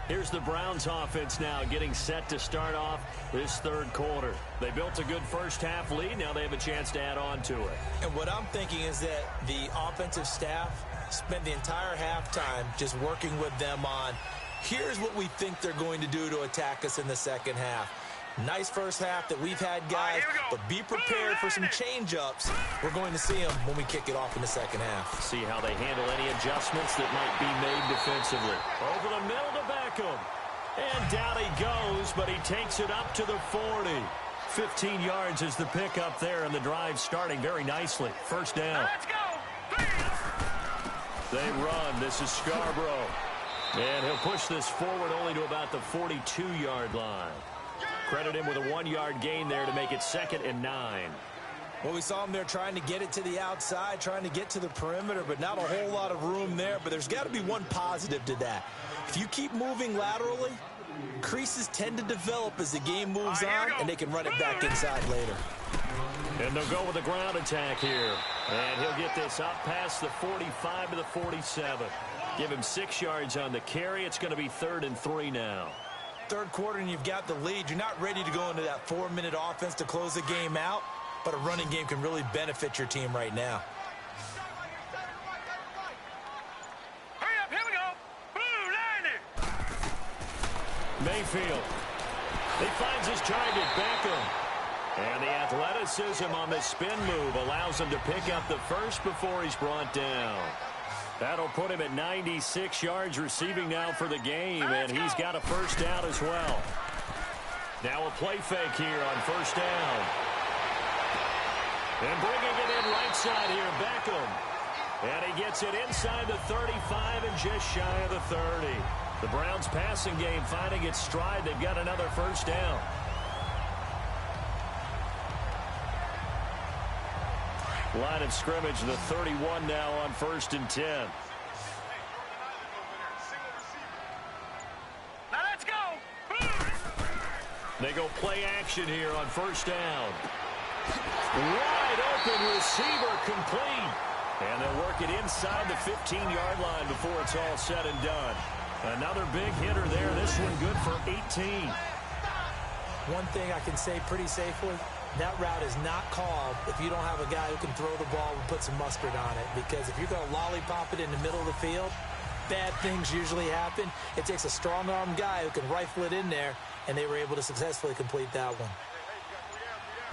Here's the Browns offense now getting set to start off this third quarter. They built a good first half lead. Now they have a chance to add on to it. And what I'm thinking is that the offensive staff spent the entire halftime just working with them on, here's what we think they're going to do to attack us in the second half. Nice first half that we've had, guys, but be prepared for some change-ups. We're going to see them when we kick it off in the second half. See how they handle any adjustments that might be made defensively. Over the middle to Beckham. And down he goes, but he takes it up to the 40. 15 yards is the pickup there, and the drive starting very nicely. First down. Let's go. They run. This is Scarborough. And he'll push this forward only to about the 42-yard line. Credit him with a 1-yard gain there to make it 2nd and 9. Well, we saw him there trying to get it to the outside, trying to get to the perimeter, but not a whole lot of room there. But there's got to be one positive to that. If you keep moving laterally, creases tend to develop as the game moves on, and they can run it back inside later. And they'll go with a ground attack here. And he'll get this up past the 45 to the 47. Give him 6 yards on the carry. It's going to be 3rd and 3 now. Third quarter and you've got the lead. You're not ready to go into that 4-minute offense to close the game out, but a running game can really benefit your team right now. Hurry up, here we go. Blue, line it. Mayfield. He finds his target, Beckham. And the athleticism on the spin move allows him to pick up the first before he's brought down. That'll put him at 96 yards receiving now for the game, and he's got a first down as well. Now a play fake here on first down. And bringing it in right side here, Beckham. And he gets it inside the 35 and just shy of the 30. The Browns passing game finding its stride. They've got another first down. Line of scrimmage, the 31 now on 1st and 10. Now let's go. They go play action here on first down. Wide open receiver complete. And they'll work it inside the 15-yard line before it's all said and done. Another big hitter there. This one good for 18. One thing I can say pretty safely, that route is not called if you don't have a guy who can throw the ball and put some mustard on it. Because if you're going to lollipop it in the middle of the field, bad things usually happen. It takes a strong-arm guy who can rifle it in there, and they were able to successfully complete that one.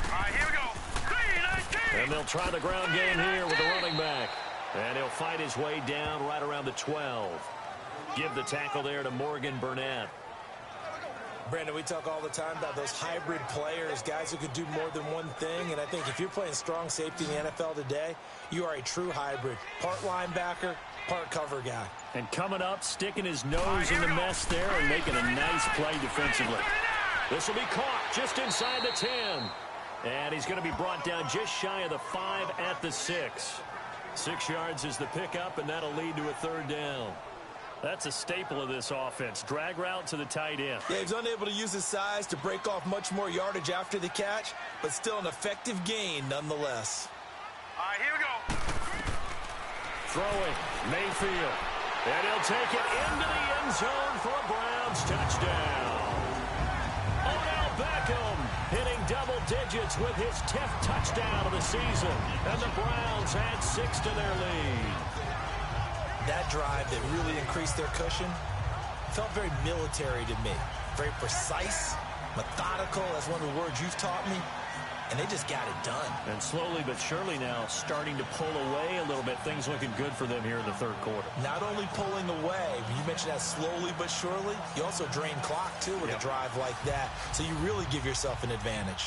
All right, here we go. 3-19. And they'll try the ground game here with the running back. And he'll fight his way down right around the 12. Give the tackle there to Morgan Burnett. Brandon, we talk all the time about those hybrid players, guys who could do more than one thing. And I think if you're playing strong safety in the NFL today, you are a true hybrid. Part linebacker, part cover guy. And coming up, sticking his nose in the mess there and making a nice play defensively. This will be caught just inside the 10. And he's going to be brought down just shy of the 5 at the 6. 6 yards is the pickup, and that'll lead to a third down. That's a staple of this offense. Drag route to the tight end. Yeah, he's unable to use his size to break off much more yardage after the catch, but still an effective gain nonetheless. All right, here we go. Throwing, Mayfield. And he'll take it into the end zone for a Browns touchdown. Odell Beckham hitting double digits with his 10th touchdown of the season. And the Browns add 6 to their lead. That drive that really increased their cushion felt very military to me. Very precise, methodical, that's one of the words you've taught me. and they just got it done. And slowly but surely now starting to pull away a little bit. Things looking good for them here in the third quarter. Not only pulling away, you mentioned that slowly but surely, you also drain clock, too, with a drive like that. So you really give yourself an advantage.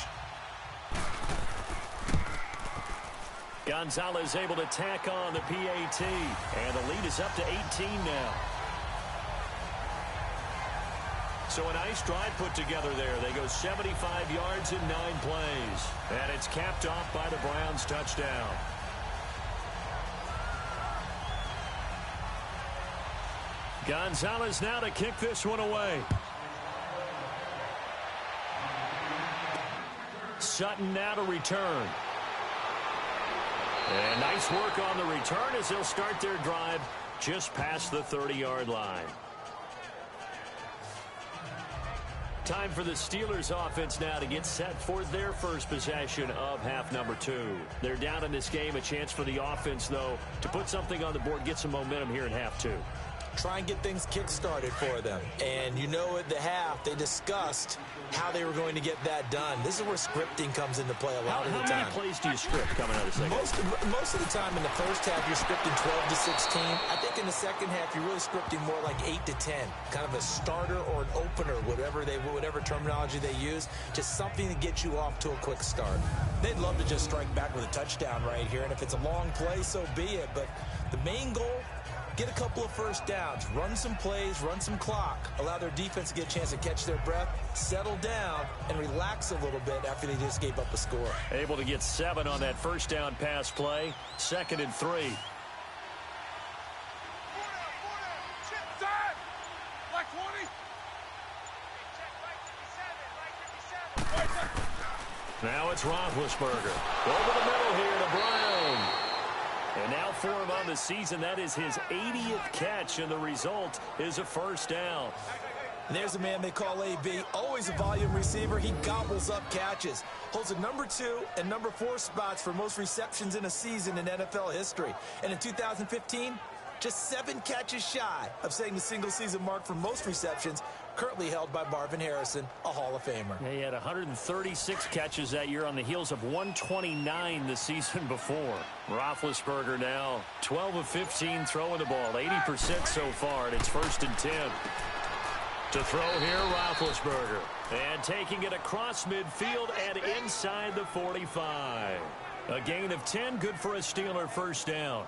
Gonzalez able to tack on the PAT, and the lead is up to 18 now. So a nice drive put together there. They go 75 yards in 9 plays. And it's capped off by the Browns touchdown. Gonzalez now to kick this one away. Sutton now to return. And nice work on the return as they'll start their drive just past the 30-yard line. Time for the Steelers offense now to get set for their first possession of half number 2. They're down in this game. A chance for the offense, though, to put something on the board, get some momentum here in half 2. Try and get things kick-started for them. And you know at the half, they discussed how they were going to get that done. This is where scripting comes into play a lot of the time. How many plays do you script coming out of the second? Most of the time in the first half, you're scripting 12 to 16. I think in the second half, you're really scripting more like 8 to 10. Kind of a starter or an opener, whatever terminology they use. Just something to get you off to a quick start. They'd love to just strike back with a touchdown right here. And if it's a long play, so be it. But the main goal, get a couple of first downs, run some plays, run some clock, allow their defense to get a chance to catch their breath, settle down, and relax a little bit after they just gave up a score. Able to get 7 on that first down pass play. 2nd and 3. Now it's Roethlisberger. Over the middle here to Brown. And now for him on the season, that is his 80th catch, and the result is a first down. And there's a man they call AB, always a volume receiver. He gobbles up catches. Holds the number 2 and number 4 spots for most receptions in a season in NFL history. And in 2015, just 7 catches shy of setting the single-season mark for most receptions, currently held by Marvin Harrison, a Hall of Famer. He had 136 catches that year on the heels of 129 the season before. Roethlisberger now 12 of 15 throwing the ball, 80% so far, and it's 1st and 10. To throw here, Roethlisberger. And taking it across midfield and inside the 45. A gain of 10, good for a Steeler first down.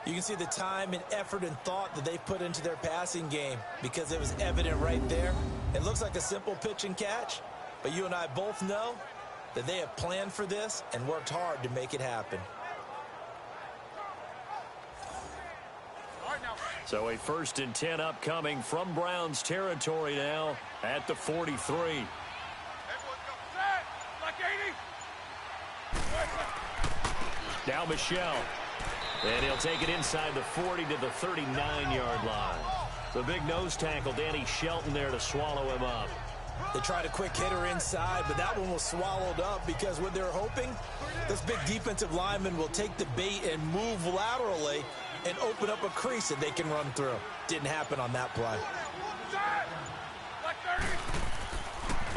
You can see the time and effort and thought that they put into their passing game because it was evident right there. It looks like a simple pitch and catch, but you and I both know that they have planned for this and worked hard to make it happen. So a 1st and 10 upcoming from Browns territory now at the 43. Now Michel. And he'll take it inside the 40 to the 39-yard line. The big nose tackle, Danny Shelton, there to swallow him up. They tried a quick hitter inside, but that one was swallowed up because what they're hoping, this big defensive lineman will take the bait and move laterally and open up a crease that they can run through. Didn't happen on that play.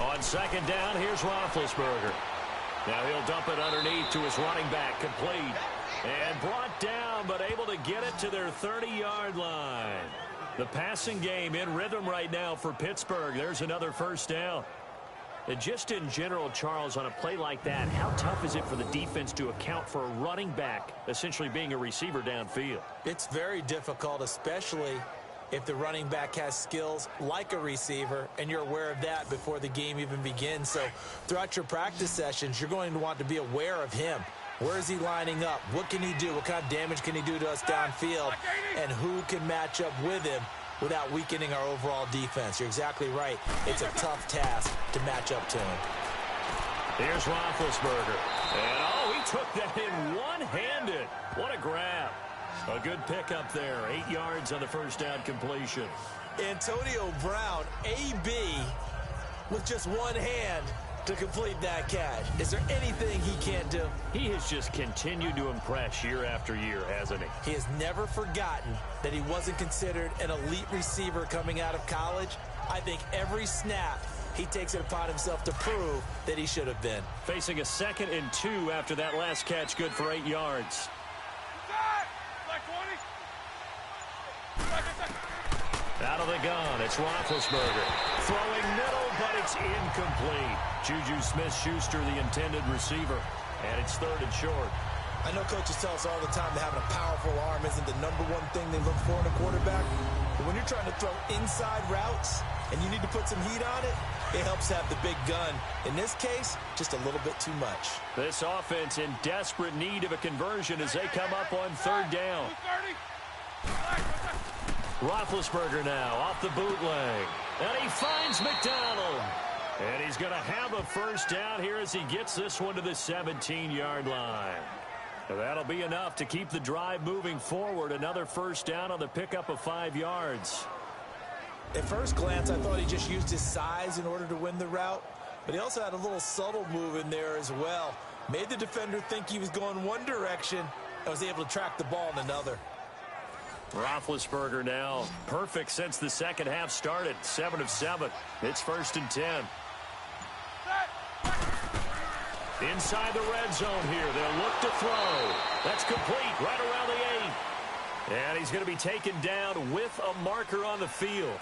On 2nd down, here's Roethlisberger. Now he'll dump it underneath to his running back, complete. And brought down, but able to get it to their 30-yard line. The passing game in rhythm right now for Pittsburgh. There's another first down. And just in general, Charles, on a play like that, how tough is it for the defense to account for a running back essentially being a receiver downfield? It's very difficult, especially if the running back has skills like a receiver, and you're aware of that before the game even begins. So throughout your practice sessions, you're going to want to be aware of him. Where is he lining up? What can he do? What kind of damage can he do to us downfield? And who can match up with him without weakening our overall defense? You're exactly right. It's a tough task to match up to him. Here's Roethlisberger. And, he took that in one-handed. What a grab. A good pickup there. 8 yards on the first down completion. Antonio Brown, AB, with just one hand to complete that catch. Is there anything he can't do? He has just continued to impress year after year, hasn't he? He has never forgotten that he wasn't considered an elite receiver coming out of college. I think every snap he takes it upon himself to prove that he should have been. Facing a 2nd and 2 after that last catch, good for 8 yards. Out of the gun, it's Roethlisberger. Throwing middle, but it's incomplete. Juju Smith-Schuster, the intended receiver. And it's 3rd and short. I know coaches tell us all the time that having a powerful arm isn't the #1 thing they look for in a quarterback. But when you're trying to throw inside routes and you need to put some heat on it, it helps have the big gun. In this case, just a little bit too much. This offense in desperate need of a conversion as they come up on 3rd down. Roethlisberger now off the bootleg. And he finds McDonald. And he's going to have a 1st down here as he gets this one to the 17-yard line. That'll be enough to keep the drive moving forward. Another 1st down on the pickup of 5 yards. At first glance, I thought he just used his size in order to win the route. But he also had a little subtle move in there as well. Made the defender think he was going one direction and was able to track the ball in another. Roethlisberger now perfect since the second half started. 7 of 7. It's 1st and 10. Inside the red zone here. They'll look to throw. That's complete right around the 8. And he's going to be taken down with a marker on the field.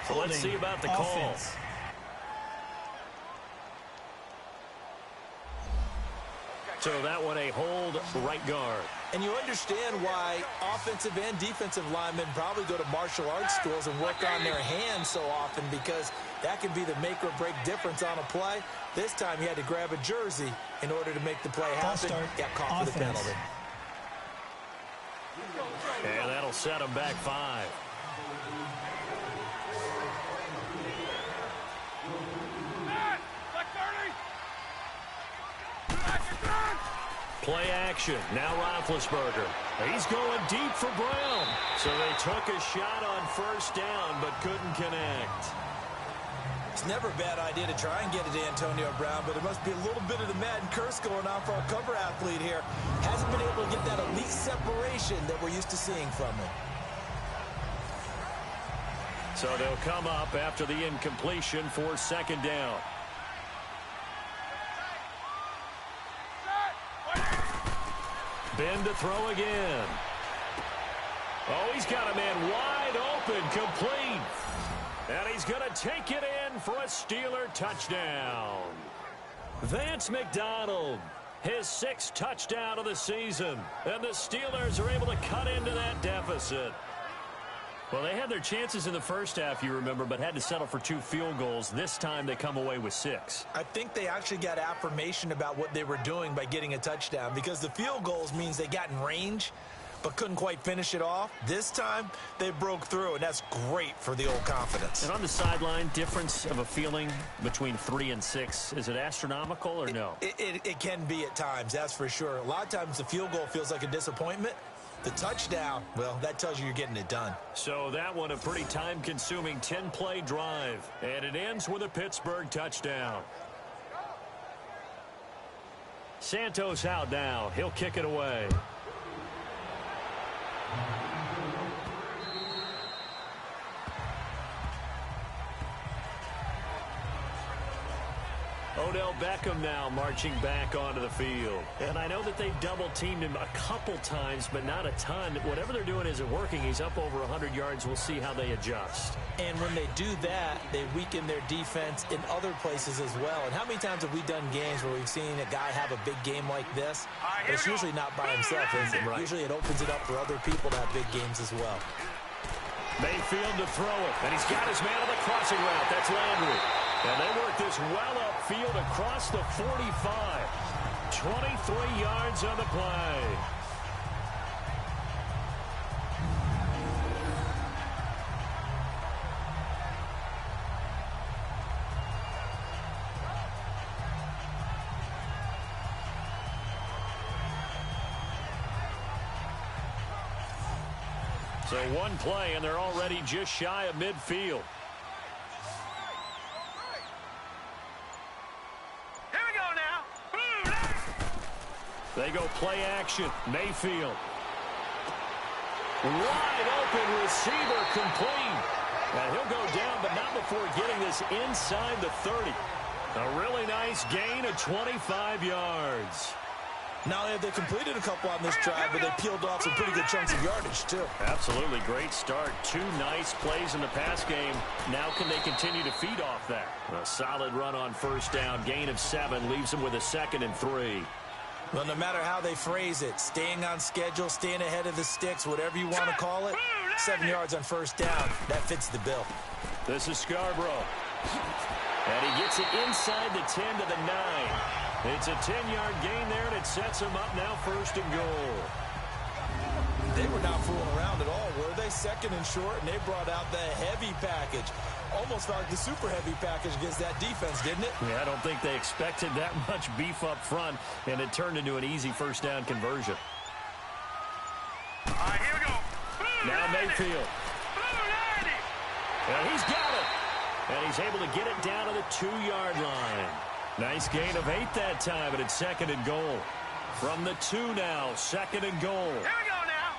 So let's see about the call. So that one a hold, right guard. And you understand why offensive and defensive linemen probably go to martial arts schools and work on their hands so often, because that can be the make or break difference on a play. This time he had to grab a jersey in order to make the play happen. Got caught for the penalty. And that'll set him back 5. Play action. Now Roethlisberger. He's going deep for Brown. So they took a shot on 1st down, but couldn't connect. It's never a bad idea to try and get it to Antonio Brown, but there must be a little bit of the Madden curse going on for our cover athlete here. Hasn't been able to get that elite separation that we're used to seeing from him. So they'll come up after the incompletion for 2nd down. Ben to throw again. Oh, he's got a man wide open, complete. And he's going to take it in for a Steeler touchdown. Vance McDonald, his 6th touchdown of the season. And the Steelers are able to cut into that deficit. Well, they had their chances in the first half, you remember, but had to settle for 2 field goals. This time they come away with 6. I think they actually got affirmation about what they were doing by getting a touchdown, because the field goals means they got in range but couldn't quite finish it off. This time they broke through, and that's great for the old confidence. And on the sideline, difference of a feeling between 3 and 6, is it astronomical or no? It can be at times, that's for sure. A lot of times the field goal feels like a disappointment. The touchdown, well, that tells you you're getting it done. So that one a pretty time-consuming 10-play drive. And it ends with a Pittsburgh touchdown. Santos out now. He'll kick it away. Odell Beckham now marching back onto the field. And I know that they've double-teamed him a couple times, but not a ton. Whatever they're doing isn't working. He's up over 100 yards. We'll see how they adjust. And when they do that, they weaken their defense in other places as well. And how many times have we done games where we've seen a guy have a big game like this? But it's usually not by himself, is it? Right. Usually it opens it up for other people to have big games as well. Mayfield to throw it. And he's got his man on the crossing route. That's Landry. And they work this well upfield across the 45. 23 yards on the play. So one play, and they're already just shy of midfield. They go play action. Mayfield. Wide open receiver complete. And he'll go down, but not before getting this this inside the 30. A really nice gain of 25 yards. Not only have they completed a couple on this drive, but they peeled off some pretty good chunks of yardage, too. Absolutely great start. 2 nice plays in the pass game. Now can they continue to feed off that? A solid run on first down. Gain of 7 leaves them with a 2nd and 3. Well, no matter how they phrase it, staying on schedule, staying ahead of the sticks, whatever you want to call it, 7 yards on first down, that fits the bill. This is Scarborough. And he gets it inside the 10 to the 9. It's a 10-yard gain there, and it sets him up now 1st and goal. They were not fooling around at all, were they? 2nd and short, and they brought out the heavy package. Almost felt like the super heavy package against that defense, didn't it? Yeah, I don't think they expected that much beef up front, and it turned into an easy first down conversion. All right, here we go. Now Mayfield. And he's got it. And he's able to get it down to the 2-yard line. Nice gain of 8 that time, and it's 2nd and goal. From the 2 now, 2nd and goal. Here we go now.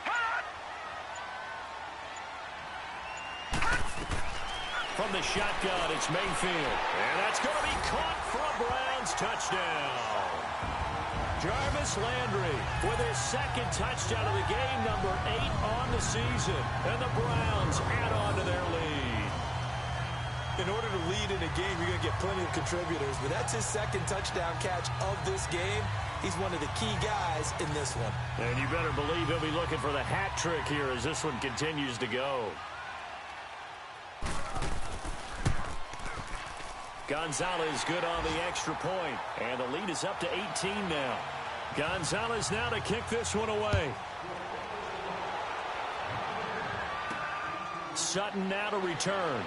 Hot. From the shotgun, it's Mayfield. And that's going to be caught for a Browns touchdown. Jarvis Landry with his 2nd touchdown of the game, number 8 on the season. And the Browns add on to their lead. In order to lead in a game, you're going to get plenty of contributors, but that's his 2nd touchdown catch of this game. He's one of the key guys in this one. And you better believe he'll be looking for the hat trick here as this one continues to go. Gonzalez good on the extra point, and the lead is up to 18 now. Gonzalez now to kick this one away. Sutton now to return.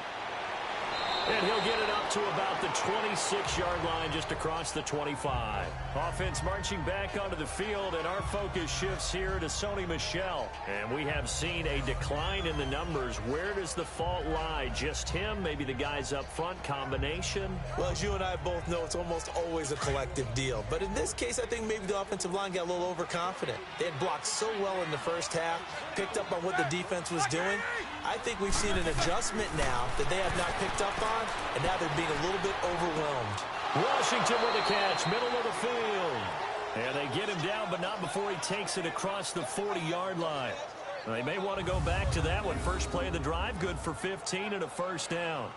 And he'll get it up to about the 26-yard line, just across the 25. Offense marching back onto the field, and our focus shifts here to Sony Michel. And we have seen a decline in the numbers. Where does the fault lie? Just him? Maybe the guys up front? Combination? Well, as you and I both know, it's almost always a collective deal. But in this case, I think maybe the offensive line got a little overconfident. They had blocked so well in the first half, picked up on what the defense was doing. I think we've seen an adjustment now that they have not picked up on, and now they're being a little bit overwhelmed. Washington with a catch, middle of the field. And they get him down, but not before he takes it across the 40-yard line. They may want to go back to that one. First play of the drive, good for 15 and a first down.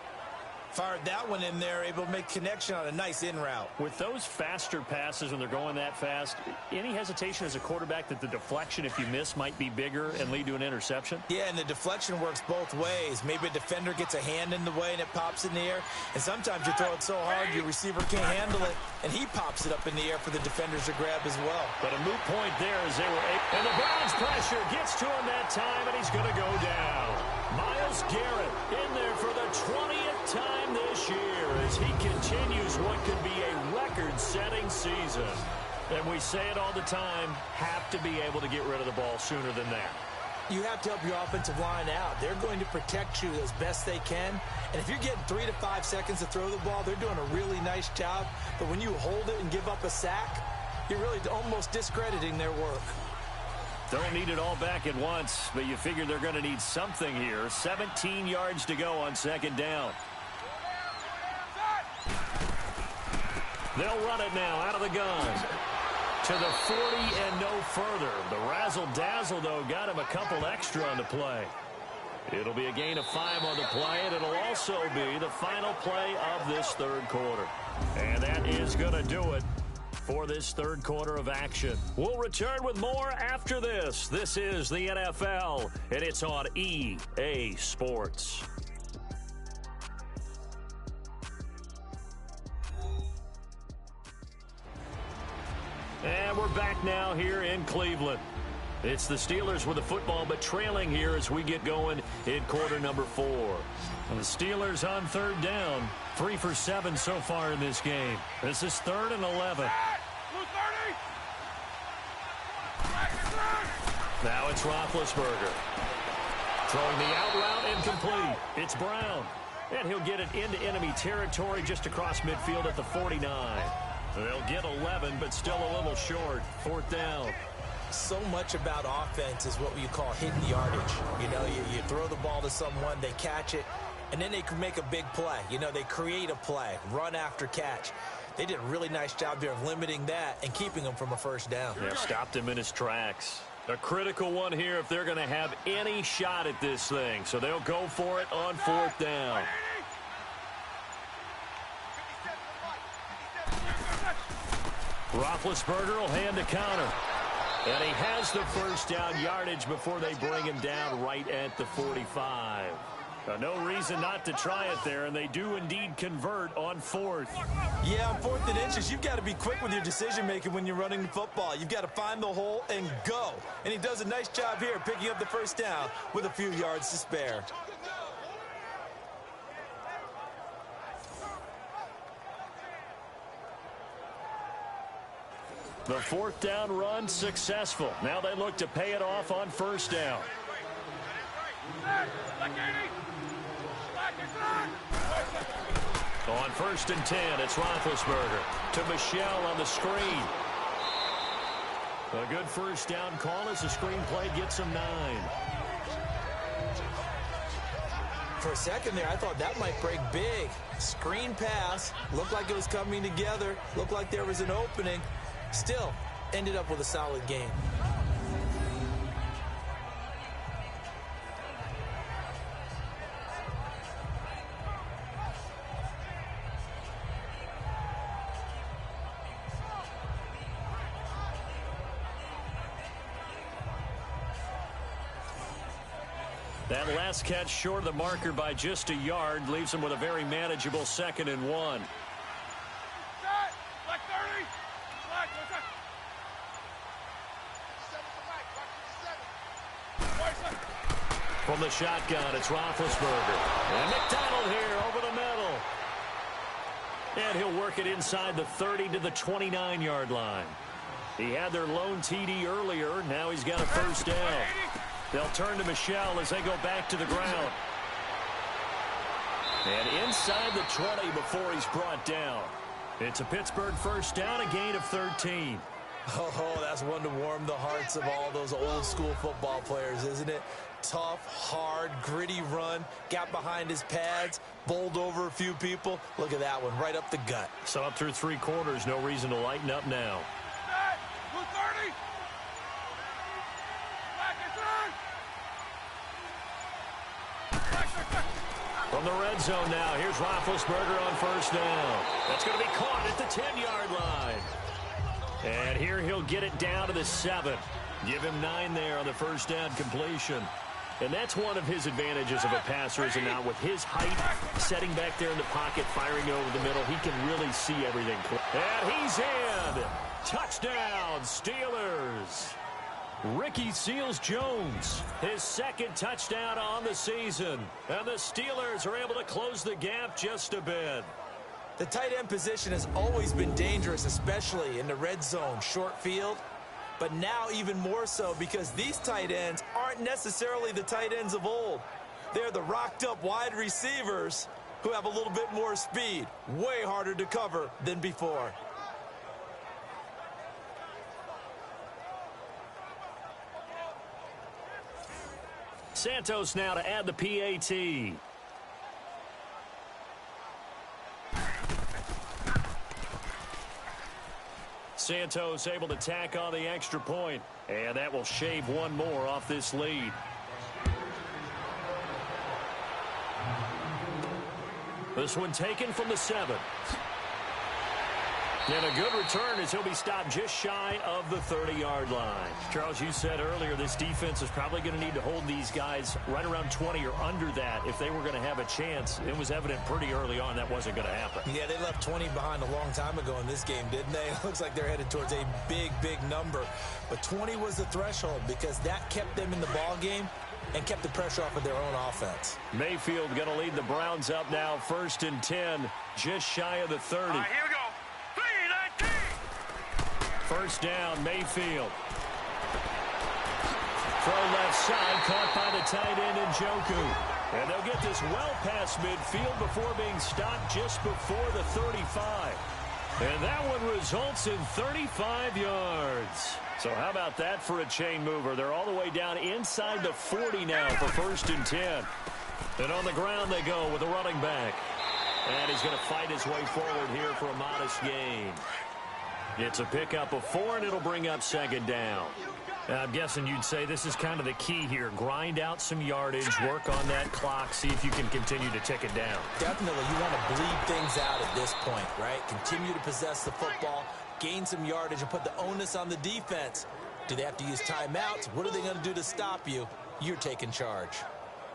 Fired that one in there, able to make connection on a nice in route. With those faster passes when they're going that fast, any hesitation as a quarterback that the deflection, if you miss, might be bigger and lead to an interception? Yeah, and the deflection works both ways. Maybe a defender gets a hand in the way and it pops in the air. And sometimes you throw it so hard your receiver can't handle it, and he pops it up in the air for the defenders to grab as well. But a moot point there as they were able. And the Browns pressure gets to him that time, and he's going to go down. Myles Garrett in there for the 20th time this year as he continues what could be a record-setting season. And we say it all the time, have to be able to get rid of the ball sooner than that. You have to help your offensive line out. They're going to protect you as best they can. And if you're getting 3 to 5 seconds to throw the ball, they're doing a really nice job. But when you hold it and give up a sack, you're really almost discrediting their work. Don't need it all back at once, but you figure they're going to need something here. 17 yards to go on second down. They'll run it now out of the gun. To the 40 and no further. The razzle-dazzle, though, got him a couple extra on the play. It'll be a gain of 5 on the play, and it'll also be the final play of this third quarter. And that is going to do it for this third quarter of action. We'll return with more after this. This is the NFL, and it's on EA Sports. And we're back now here in Cleveland. It's the Steelers with the football, but trailing here as we get going in quarter number 4. And the Steelers on third down, 3 for 7 so far in this game. This is 3rd and 11. Now it's Roethlisberger. Throwing the out route incomplete. It's Brown. And he'll get it into enemy territory just across midfield at the 49. They'll get 11, but still a little short. 4th down. so much about offense is what you call hitting yardage. You know, you throw the ball to someone, they catch it, and then they can make a big play. You know, they create a play, run after catch. They did a really nice job here of limiting that and keeping him from a first down. Yeah, stopped him in his tracks. A critical one here if they're going to have any shot at this thing. So they'll go for it on 4th down. Roethlisberger will hand the counter. And he has the first down yardage before they bring him down right at the 45. No reason not to try it there, and they do indeed convert on 4th. Yeah, on 4th and inches, you've got to be quick with your decision-making when you're running the football. You've got to find the hole and go. And he does a nice job here picking up the first down with a few yards to spare. The 4th down run successful. Now they look to pay it off on 1st down. On 1st and 10, it's Roethlisberger to Michel on the screen. A good first down call as the screen play gets him 9. For a second there, I thought that might break big. Screen pass, looked like it was coming together, looked like there was an opening. Still, ended up with a solid game. That last catch short of the marker by just a yard leaves him with a very manageable 2nd and 1. From the shotgun, it's Roethlisberger. And McDonald here over the middle. And he'll work it inside the 30 to the 29-yard line. He had their lone TD earlier. Now he's got a first down. They'll turn to Michel as they go back to the ground. And inside the 20 before he's brought down. It's a Pittsburgh first down, a gain of 13. Oh, that's one to warm the hearts of all those old school football players, isn't it? Tough, hard, gritty run. Got behind his pads, bowled over a few people. Look at that one, right up the gut. So up through 3 quarters, no reason to lighten up now. From the red zone now, here's Roethlisberger on first down. That's going to be caught at the 10-yard line. And here he'll get it down to the 7. Give him 9 there on the first down completion. And that's one of his advantages of a passer, is now with his height, setting back there in the pocket, firing over the middle, he can really see everything. And he's in. Touchdown, Steelers. Ricky Seals-Jones, his 2nd touchdown on the season. And the Steelers are able to close the gap just a bit. The tight end position has always been dangerous, especially in the red zone, short field. But now even more so because these tight ends aren't necessarily the tight ends of old. They're the rocked-up wide receivers who have a little bit more speed. Way harder to cover than before. Santos now to add the PAT. Santos able to tack on the extra point, and that will shave one more off this lead. This one taken from the 7. And a good return as he'll be stopped just shy of the 30-yard line. Charles, you said earlier this defense is probably going to need to hold these guys right around 20 or under that if they were going to have a chance. It was evident pretty early on that wasn't going to happen. Yeah, they left 20 behind a long time ago in this game, didn't they? It looks like they're headed towards a big, big number. But 20 was the threshold because that kept them in the ball game and kept the pressure off of their own offense. Mayfield going to lead the Browns up now, 1st and 10, just shy of the 30. All right, here we go. 3-19. First down, Mayfield. Throw left side, caught by the tight end Njoku. And they'll get this well past midfield before being stopped just before the 35. And that one results in 35 yards. So how about that for a chain mover? They're all the way down inside the 40 now for 1st and 10. And on the ground they go with a running back. And he's going to fight his way forward here for a modest gain. It's a pickup of 4, and it'll bring up 2nd down. I'm guessing you'd say this is kind of the key here. Grind out some yardage, work on that clock, see if you can continue to tick it down. Definitely, you want to bleed things out at this point, right? Continue to possess the football, gain some yardage, and put the onus on the defense. Do they have to use timeouts? What are they going to do to stop you? You're taking charge.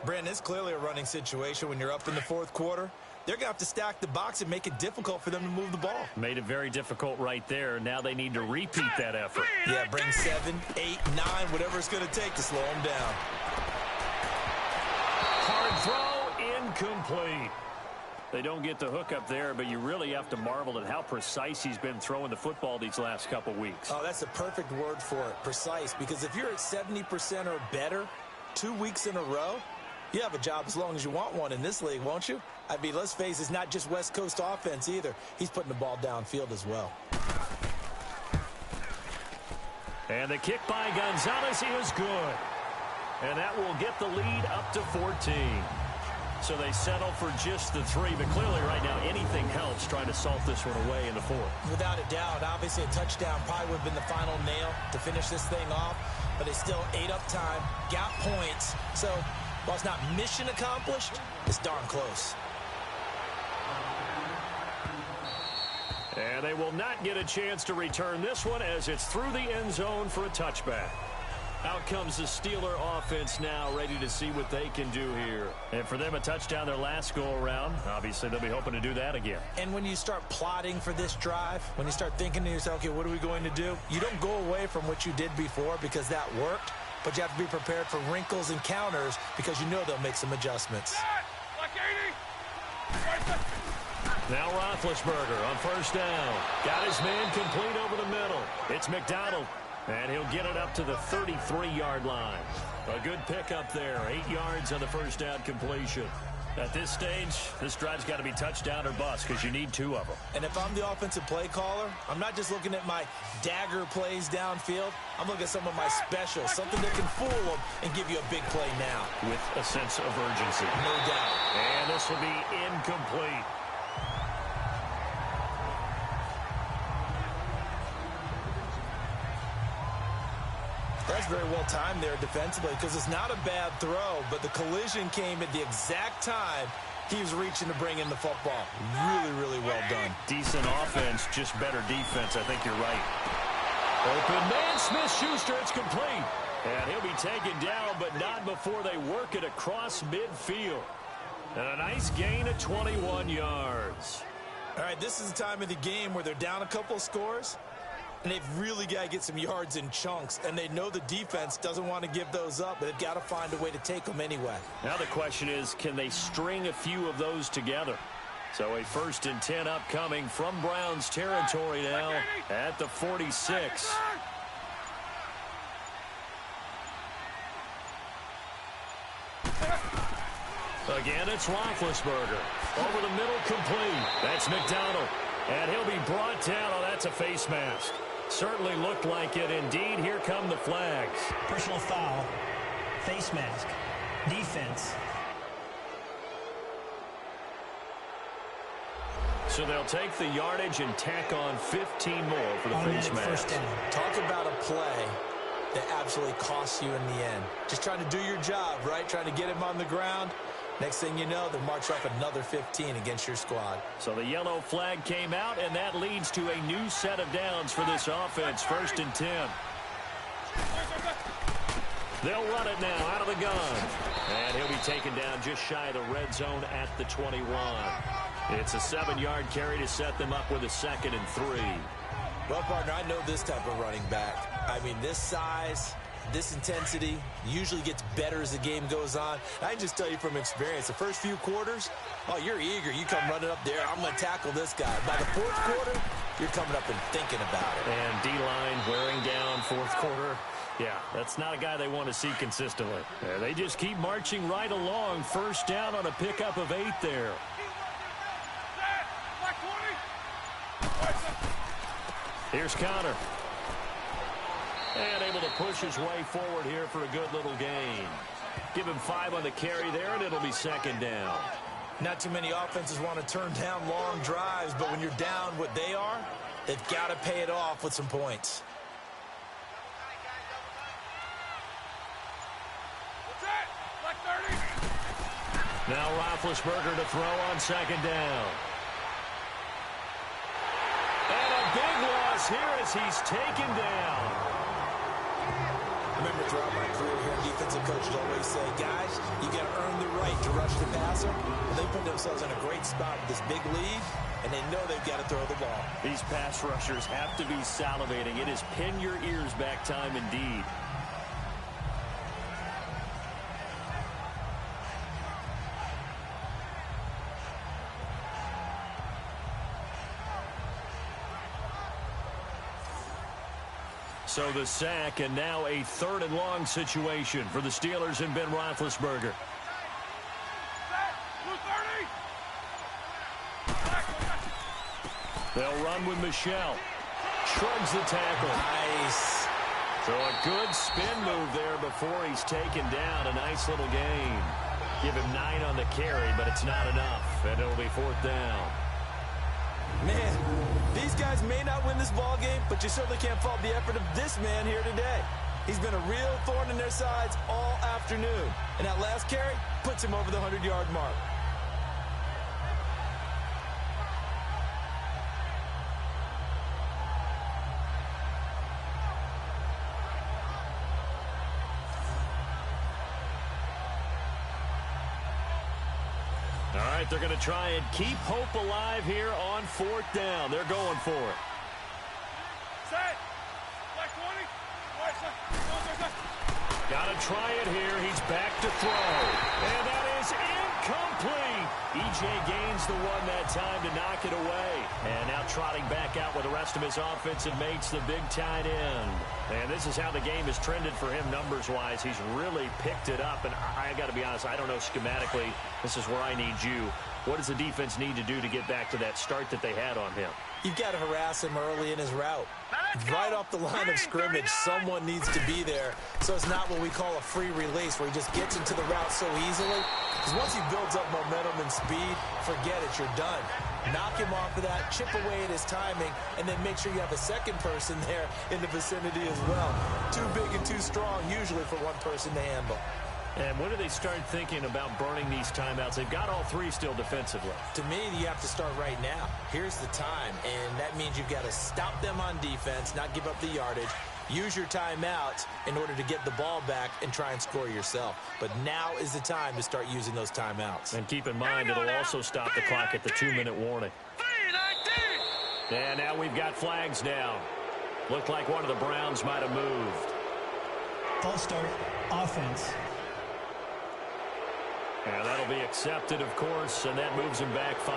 Brandon, it's clearly a running situation when you're up in the 4th quarter. They're going to have to stack the box and make it difficult for them to move the ball. Made it very difficult right there. Now they need to repeat that effort. Yeah, bring 7, 8, 9, whatever it's going to take to slow them down. Hard throw, incomplete. They don't get the hook up there, but you really have to marvel at how precise he's been throwing the football these last couple weeks. Oh, that's a perfect word for it, precise, because if you're at 70% or better 2 weeks in a row, you have a job as long as you want one in this league, won't you? I mean, let's face it, it's not just West Coast offense either. He's putting the ball downfield as well. And the kick by Gonzalez is good. And that will get the lead up to 14. So they settle for just the 3, but clearly right now anything helps trying to salt this one away in the 4th. Without a doubt, obviously a touchdown probably would have been the final nail to finish this thing off, but they still ate up time, got points, so while it's not mission accomplished, it's darn close. And they will not get a chance to return this one as it's through the end zone for a touchback. Out comes the Steeler offense now, ready to see what they can do here. And for them, a touchdown their last go-around. Obviously, they'll be hoping to do that again. And when you start plotting for this drive, when you start thinking to yourself, okay, what are we going to do? You don't go away from what you did before because that worked, but you have to be prepared for wrinkles and counters because you know they'll make some adjustments. Now Roethlisberger on 1st down. Got his man complete over the middle. It's McDonald. And he'll get it up to the 33-yard line. A good pickup there. 8 yards on the 1st down completion. At this stage, this drive's got to be touchdown or bust because you need 2 of them. And if I'm the offensive play caller, I'm not just looking at my dagger plays downfield. I'm looking at some of my specials, something that can fool them and give you a big play now. With a sense of urgency. No doubt. And this will be incomplete. That's very well timed there defensively because it's not a bad throw, but the collision came at the exact time he was reaching to bring in the football. Really, really well done. Decent offense, just better defense. I think you're right. Open man, Smith-Schuster, it's complete. And he'll be taken down, but not before they work it across midfield. And a nice gain of 21 yards. All right, this is the time of the game where they're down a couple of scores, and they've really got to get some yards in chunks, and they know the defense doesn't want to give those up, but they've got to find a way to take them anyway. Now the question is, can they string a few of those together? So a 1st and 10 upcoming from Browns territory now at the 46. Again, it's Roethlisberger. Over the middle, complete. That's McDonald. And he'll be brought down. Oh, that's a face mask. Certainly looked like it. Indeed, here come the flags. Personal foul, face mask, defense. So they'll take the yardage and tack on 15 more for the face mask. Talk about a play that absolutely costs you in the end. Just trying to do your job, right? Trying to get him on the ground. Next thing you know, they'll march off another 15 against your squad. So the yellow flag came out, and that leads to a new set of downs for this offense. 1st and 10. They'll run it now out of the gun. And he'll be taken down just shy of the red zone at the 21. It's a 7-yard carry to set them up with a 2nd and 3. Well, partner, I know this type of running back. I mean, this size, this intensity usually gets better as the game goes on. I can just tell you from experience, the first few quarters, oh, you're eager. You come running up there, I'm going to tackle this guy. By the 4th quarter, you're coming up and thinking about it. And D-line wearing down 4th quarter. Yeah, that's not a guy they want to see consistently. Yeah, they just keep marching right along. 1st down on a pickup of 8 there. Here's Conner. And able to push his way forward here for a good little gain. Give him 5 on the carry there, and it'll be second down. Not too many offenses want to turn down long drives, but when you're down what they are, they've got to pay it off with some points. Now Roethlisberger to throw on second down. And a big loss here as he's taken down. I remember throughout my career here, defensive coaches always say, guys, you got to earn the right to rush the passer. And they put themselves in a great spot with this big lead, and they know they've got to throw the ball. These pass rushers have to be salivating. It is pin your ears back time indeed. So the sack, and now a 3rd and long situation for the Steelers and Ben Roethlisberger. They'll run with Michel. Shrugs the tackle. Nice. So a good spin move there before he's taken down. A nice little gain. Give him 9 on the carry, but it's not enough, and it'll be 4th down. Man, these guys may not win this ball game, but you certainly can't fault the effort of this man here today. He's been a real thorn in their sides all afternoon. And that last carry puts him over the 100-yard mark. All right, they're going to try and keep hope alive here on 4th down. They're going for it. Set. Black 20. Got to try it here. He's back to throw. And that is incomplete. E.J. Gaines the one that time to knock it away. And now trotting back out with the rest of his offensive mates, the big tight end. And this is how the game has trended for him numbers-wise. He's really picked it up. And I got to be honest, I don't know schematically. This is where I need you. What does the defense need to do to get back to that start that they had on him? You've got to harass him early in his route. Right off the line of scrimmage, someone needs to be there. So it's not what we call a free release where he just gets into the route so easily. Because once he builds up momentum and speed, forget it, you're done. Knock him off of that, chip away at his timing, and then make sure you have a second person there in the vicinity as well. Too big and too strong usually for one person to handle. And when do they start thinking about burning these timeouts? They've got all 3 still defensively. To me, you have to start right now. Here's the time, and that means you've got to stop them on defense, not give up the yardage, use your timeouts in order to get the ball back and try and score yourself. But now is the time to start using those timeouts. And keep in mind, it'll also stop the clock at the 2-minute warning. And now we've got flags down. Looked like one of the Browns might have moved. False start, offense. And that'll be accepted, of course, and that moves him back 5.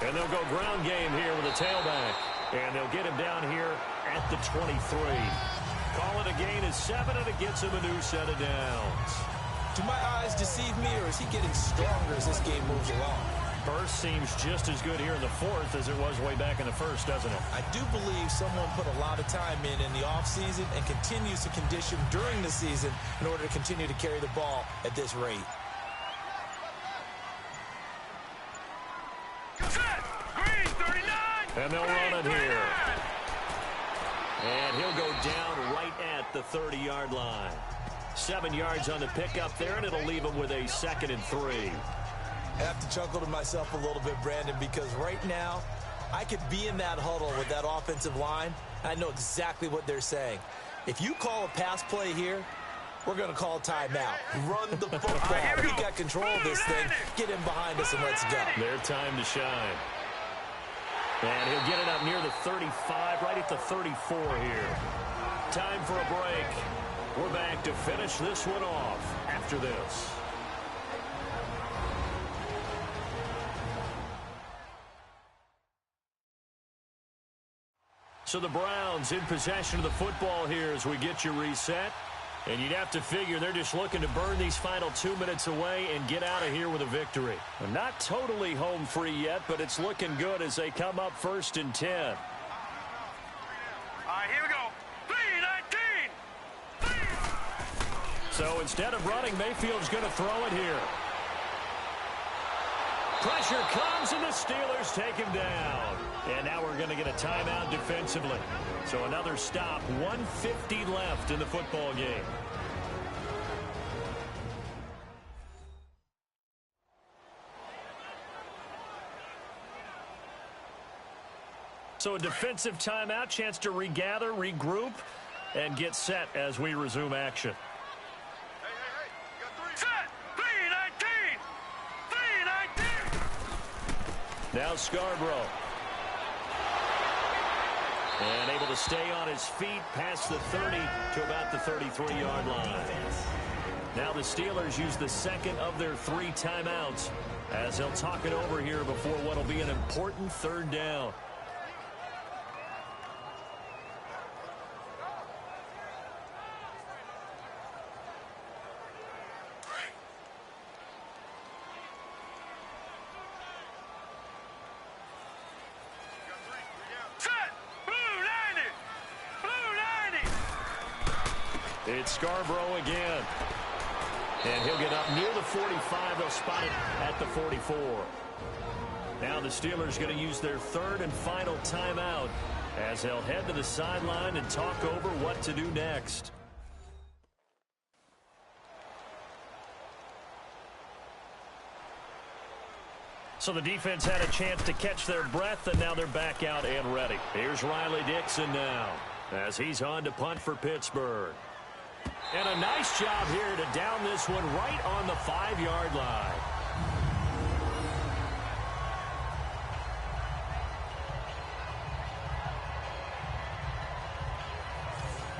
And they'll go ground game here with a tailback. And they'll get him down here at the 23. Call it a gain of 7, and it gets him a new set of downs. Do my eyes deceive me, or is he getting stronger as this game moves along? Burst seems just as good here in the 4th as it was way back in the 1st, doesn't it? I do believe someone put a lot of time in the offseason and continues to condition during the season in order to continue to carry the ball at this rate. And they'll run it here. And he'll go down right at the 30-yard line. 7 yards on the pickup there, and it'll leave him with a 2nd and 3. I have to chuckle to myself a little bit, Brandon, because right now I could be in that huddle with that offensive line, and I know exactly what they're saying. If you call a pass play here, we're going to call timeout. Run the football. We got control of this thing. Get in behind us and let's go. Their time to shine. And he'll get it up near the 35, right at the 34 here. Time for a break. We're back to finish this one off after this. So the Browns in possession of the football here as we get you reset. And you'd have to figure they're just looking to burn these final 2 minutes away and get out of here with a victory. Not totally home free yet, but it's looking good as they come up 1st and 10. All right, here we go. 3-19. So instead of running, Mayfield's going to throw it here. Pressure comes, and the Steelers take him down. And now we're going to get a timeout defensively. So another stop, 1:50 left in the football game. So a defensive timeout, chance to regather, regroup, and get set as we resume action. Hey. You got 3. Set. 3-19. Now Scarborough. And able to stay on his feet past the 30 to about the 33-yard line. Now the Steelers use the second of their 3 timeouts as they'll talk it over here before what will be an important 3rd down. It's Scarborough again. And he'll get up near the 45. They'll spot it at the 44. Now the Steelers going to use their 3rd and final timeout as they'll head to the sideline and talk over what to do next. So the defense had a chance to catch their breath, and now they're back out and ready. Here's Riley Dixon now as he's on to punt for Pittsburgh. And a nice job here to down this one right on the 5-yard line.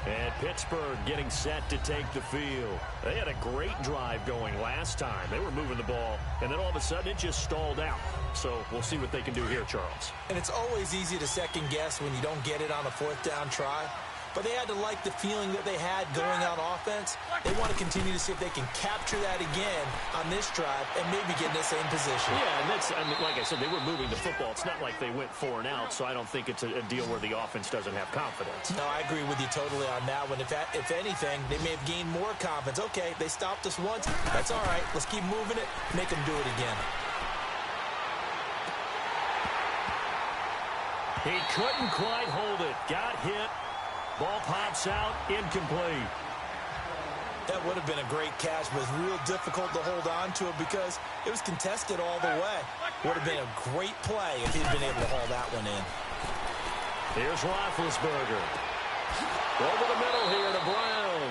And Pittsburgh getting set to take the field. They had a great drive going last time. They were moving the ball, and then all of a sudden it just stalled out. So we'll see what they can do here, Charles. And it's always easy to second guess when you don't get it on a 4th down try. But they had to like the feeling that they had going out offense. They want to continue to see if they can capture that again on this drive and maybe get in the same position. Yeah, and that's, I mean, like I said, they were moving the football. It's not like they went 4 and out, so I don't think it's a deal where the offense doesn't have confidence. No, I agree with you totally on that one. If anything, they may have gained more confidence. Okay, they stopped us once. That's all right. Let's keep moving it. Make them do it again. He couldn't quite hold it. Got hit. Ball pops out, incomplete. That would have been a great catch, but it's real difficult to hold on to it because it was contested all the way. Would have been a great play if he'd been able to haul that one in. Here's Roethlisberger. Over the middle here to Brown.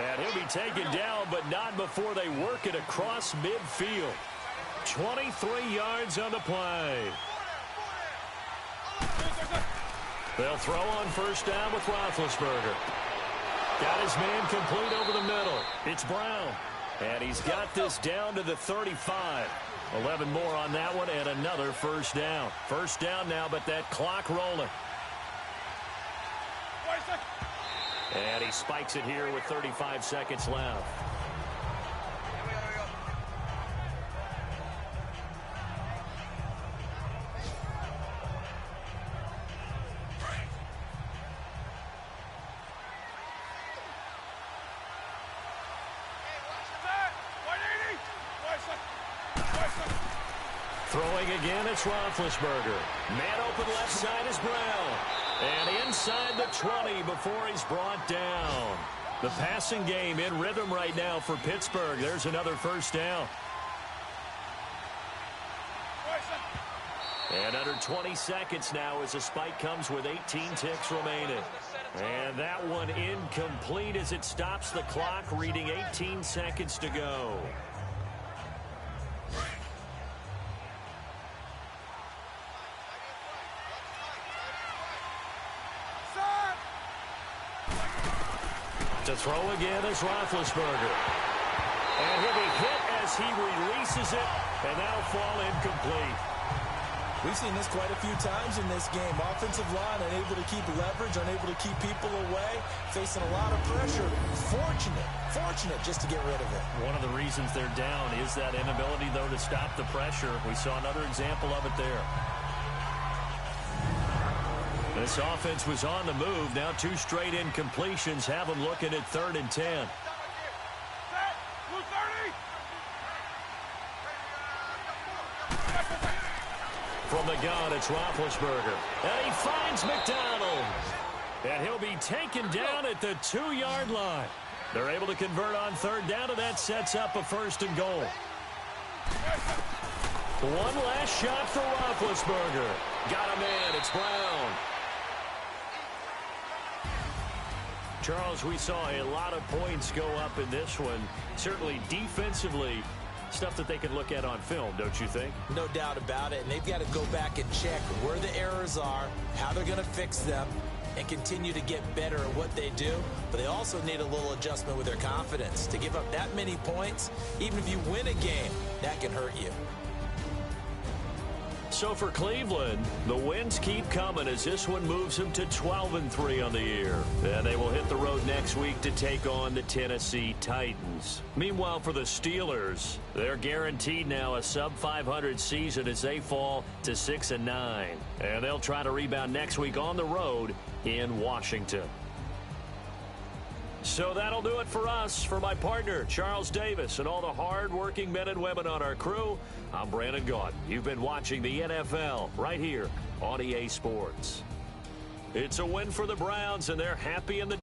And he'll be taken down, but not before they work it across midfield. 23 yards on the play. They'll throw on 1st down with Roethlisberger. Got his man complete over the middle. It's Brown. And he's got this down to the 35. 11 more on that one and another 1st down. 1st down now, but that clock rolling. And he spikes it here with 35 seconds left. Throwing again, it's Roethlisberger. Man open left side is Brown. And inside the 20 before he's brought down. The passing game in rhythm right now for Pittsburgh. There's another 1st down. And under 20 seconds now as the spike comes with 18 ticks remaining. And that one incomplete as it stops the clock, reading 18 seconds to go. To throw again is Roethlisberger. And he'll be hit as he releases it, and that'll fall incomplete. We've seen this quite a few times in this game. Offensive line unable to keep leverage, unable to keep people away, facing a lot of pressure. Fortunate just to get rid of it. One of the reasons they're down is that inability, though, to stop the pressure. We saw another example of it there. This offense was on the move. Now 2 straight incompletions have them looking at 3rd and 10. From the gun, it's Roethlisberger. And he finds McDonald. And he'll be taken down at the 2-yard line. They're able to convert on 3rd down, and that sets up a 1st and goal. One last shot for Roethlisberger. Got him in. It's Brown. Charles, we saw a lot of points go up in this one. Certainly defensively, stuff that they can look at on film, don't you think? No doubt about it. And they've got to go back and check where the errors are, how they're going to fix them, and continue to get better at what they do. But they also need a little adjustment with their confidence. To give up that many points, even if you win a game, that can hurt you. So for Cleveland, the wins keep coming as this one moves them to 12-3 on the year. And they will hit the road next week to take on the Tennessee Titans. Meanwhile, for the Steelers, they're guaranteed now a sub-500 season as they fall to 6-9. And they'll try to rebound next week on the road in Washington. So that'll do it for us. For my partner, Charles Davis, and all the hard-working men and women on our crew, I'm Brandon Gaudin. You've been watching the NFL right here on EA Sports. It's a win for the Browns, and they're happy in the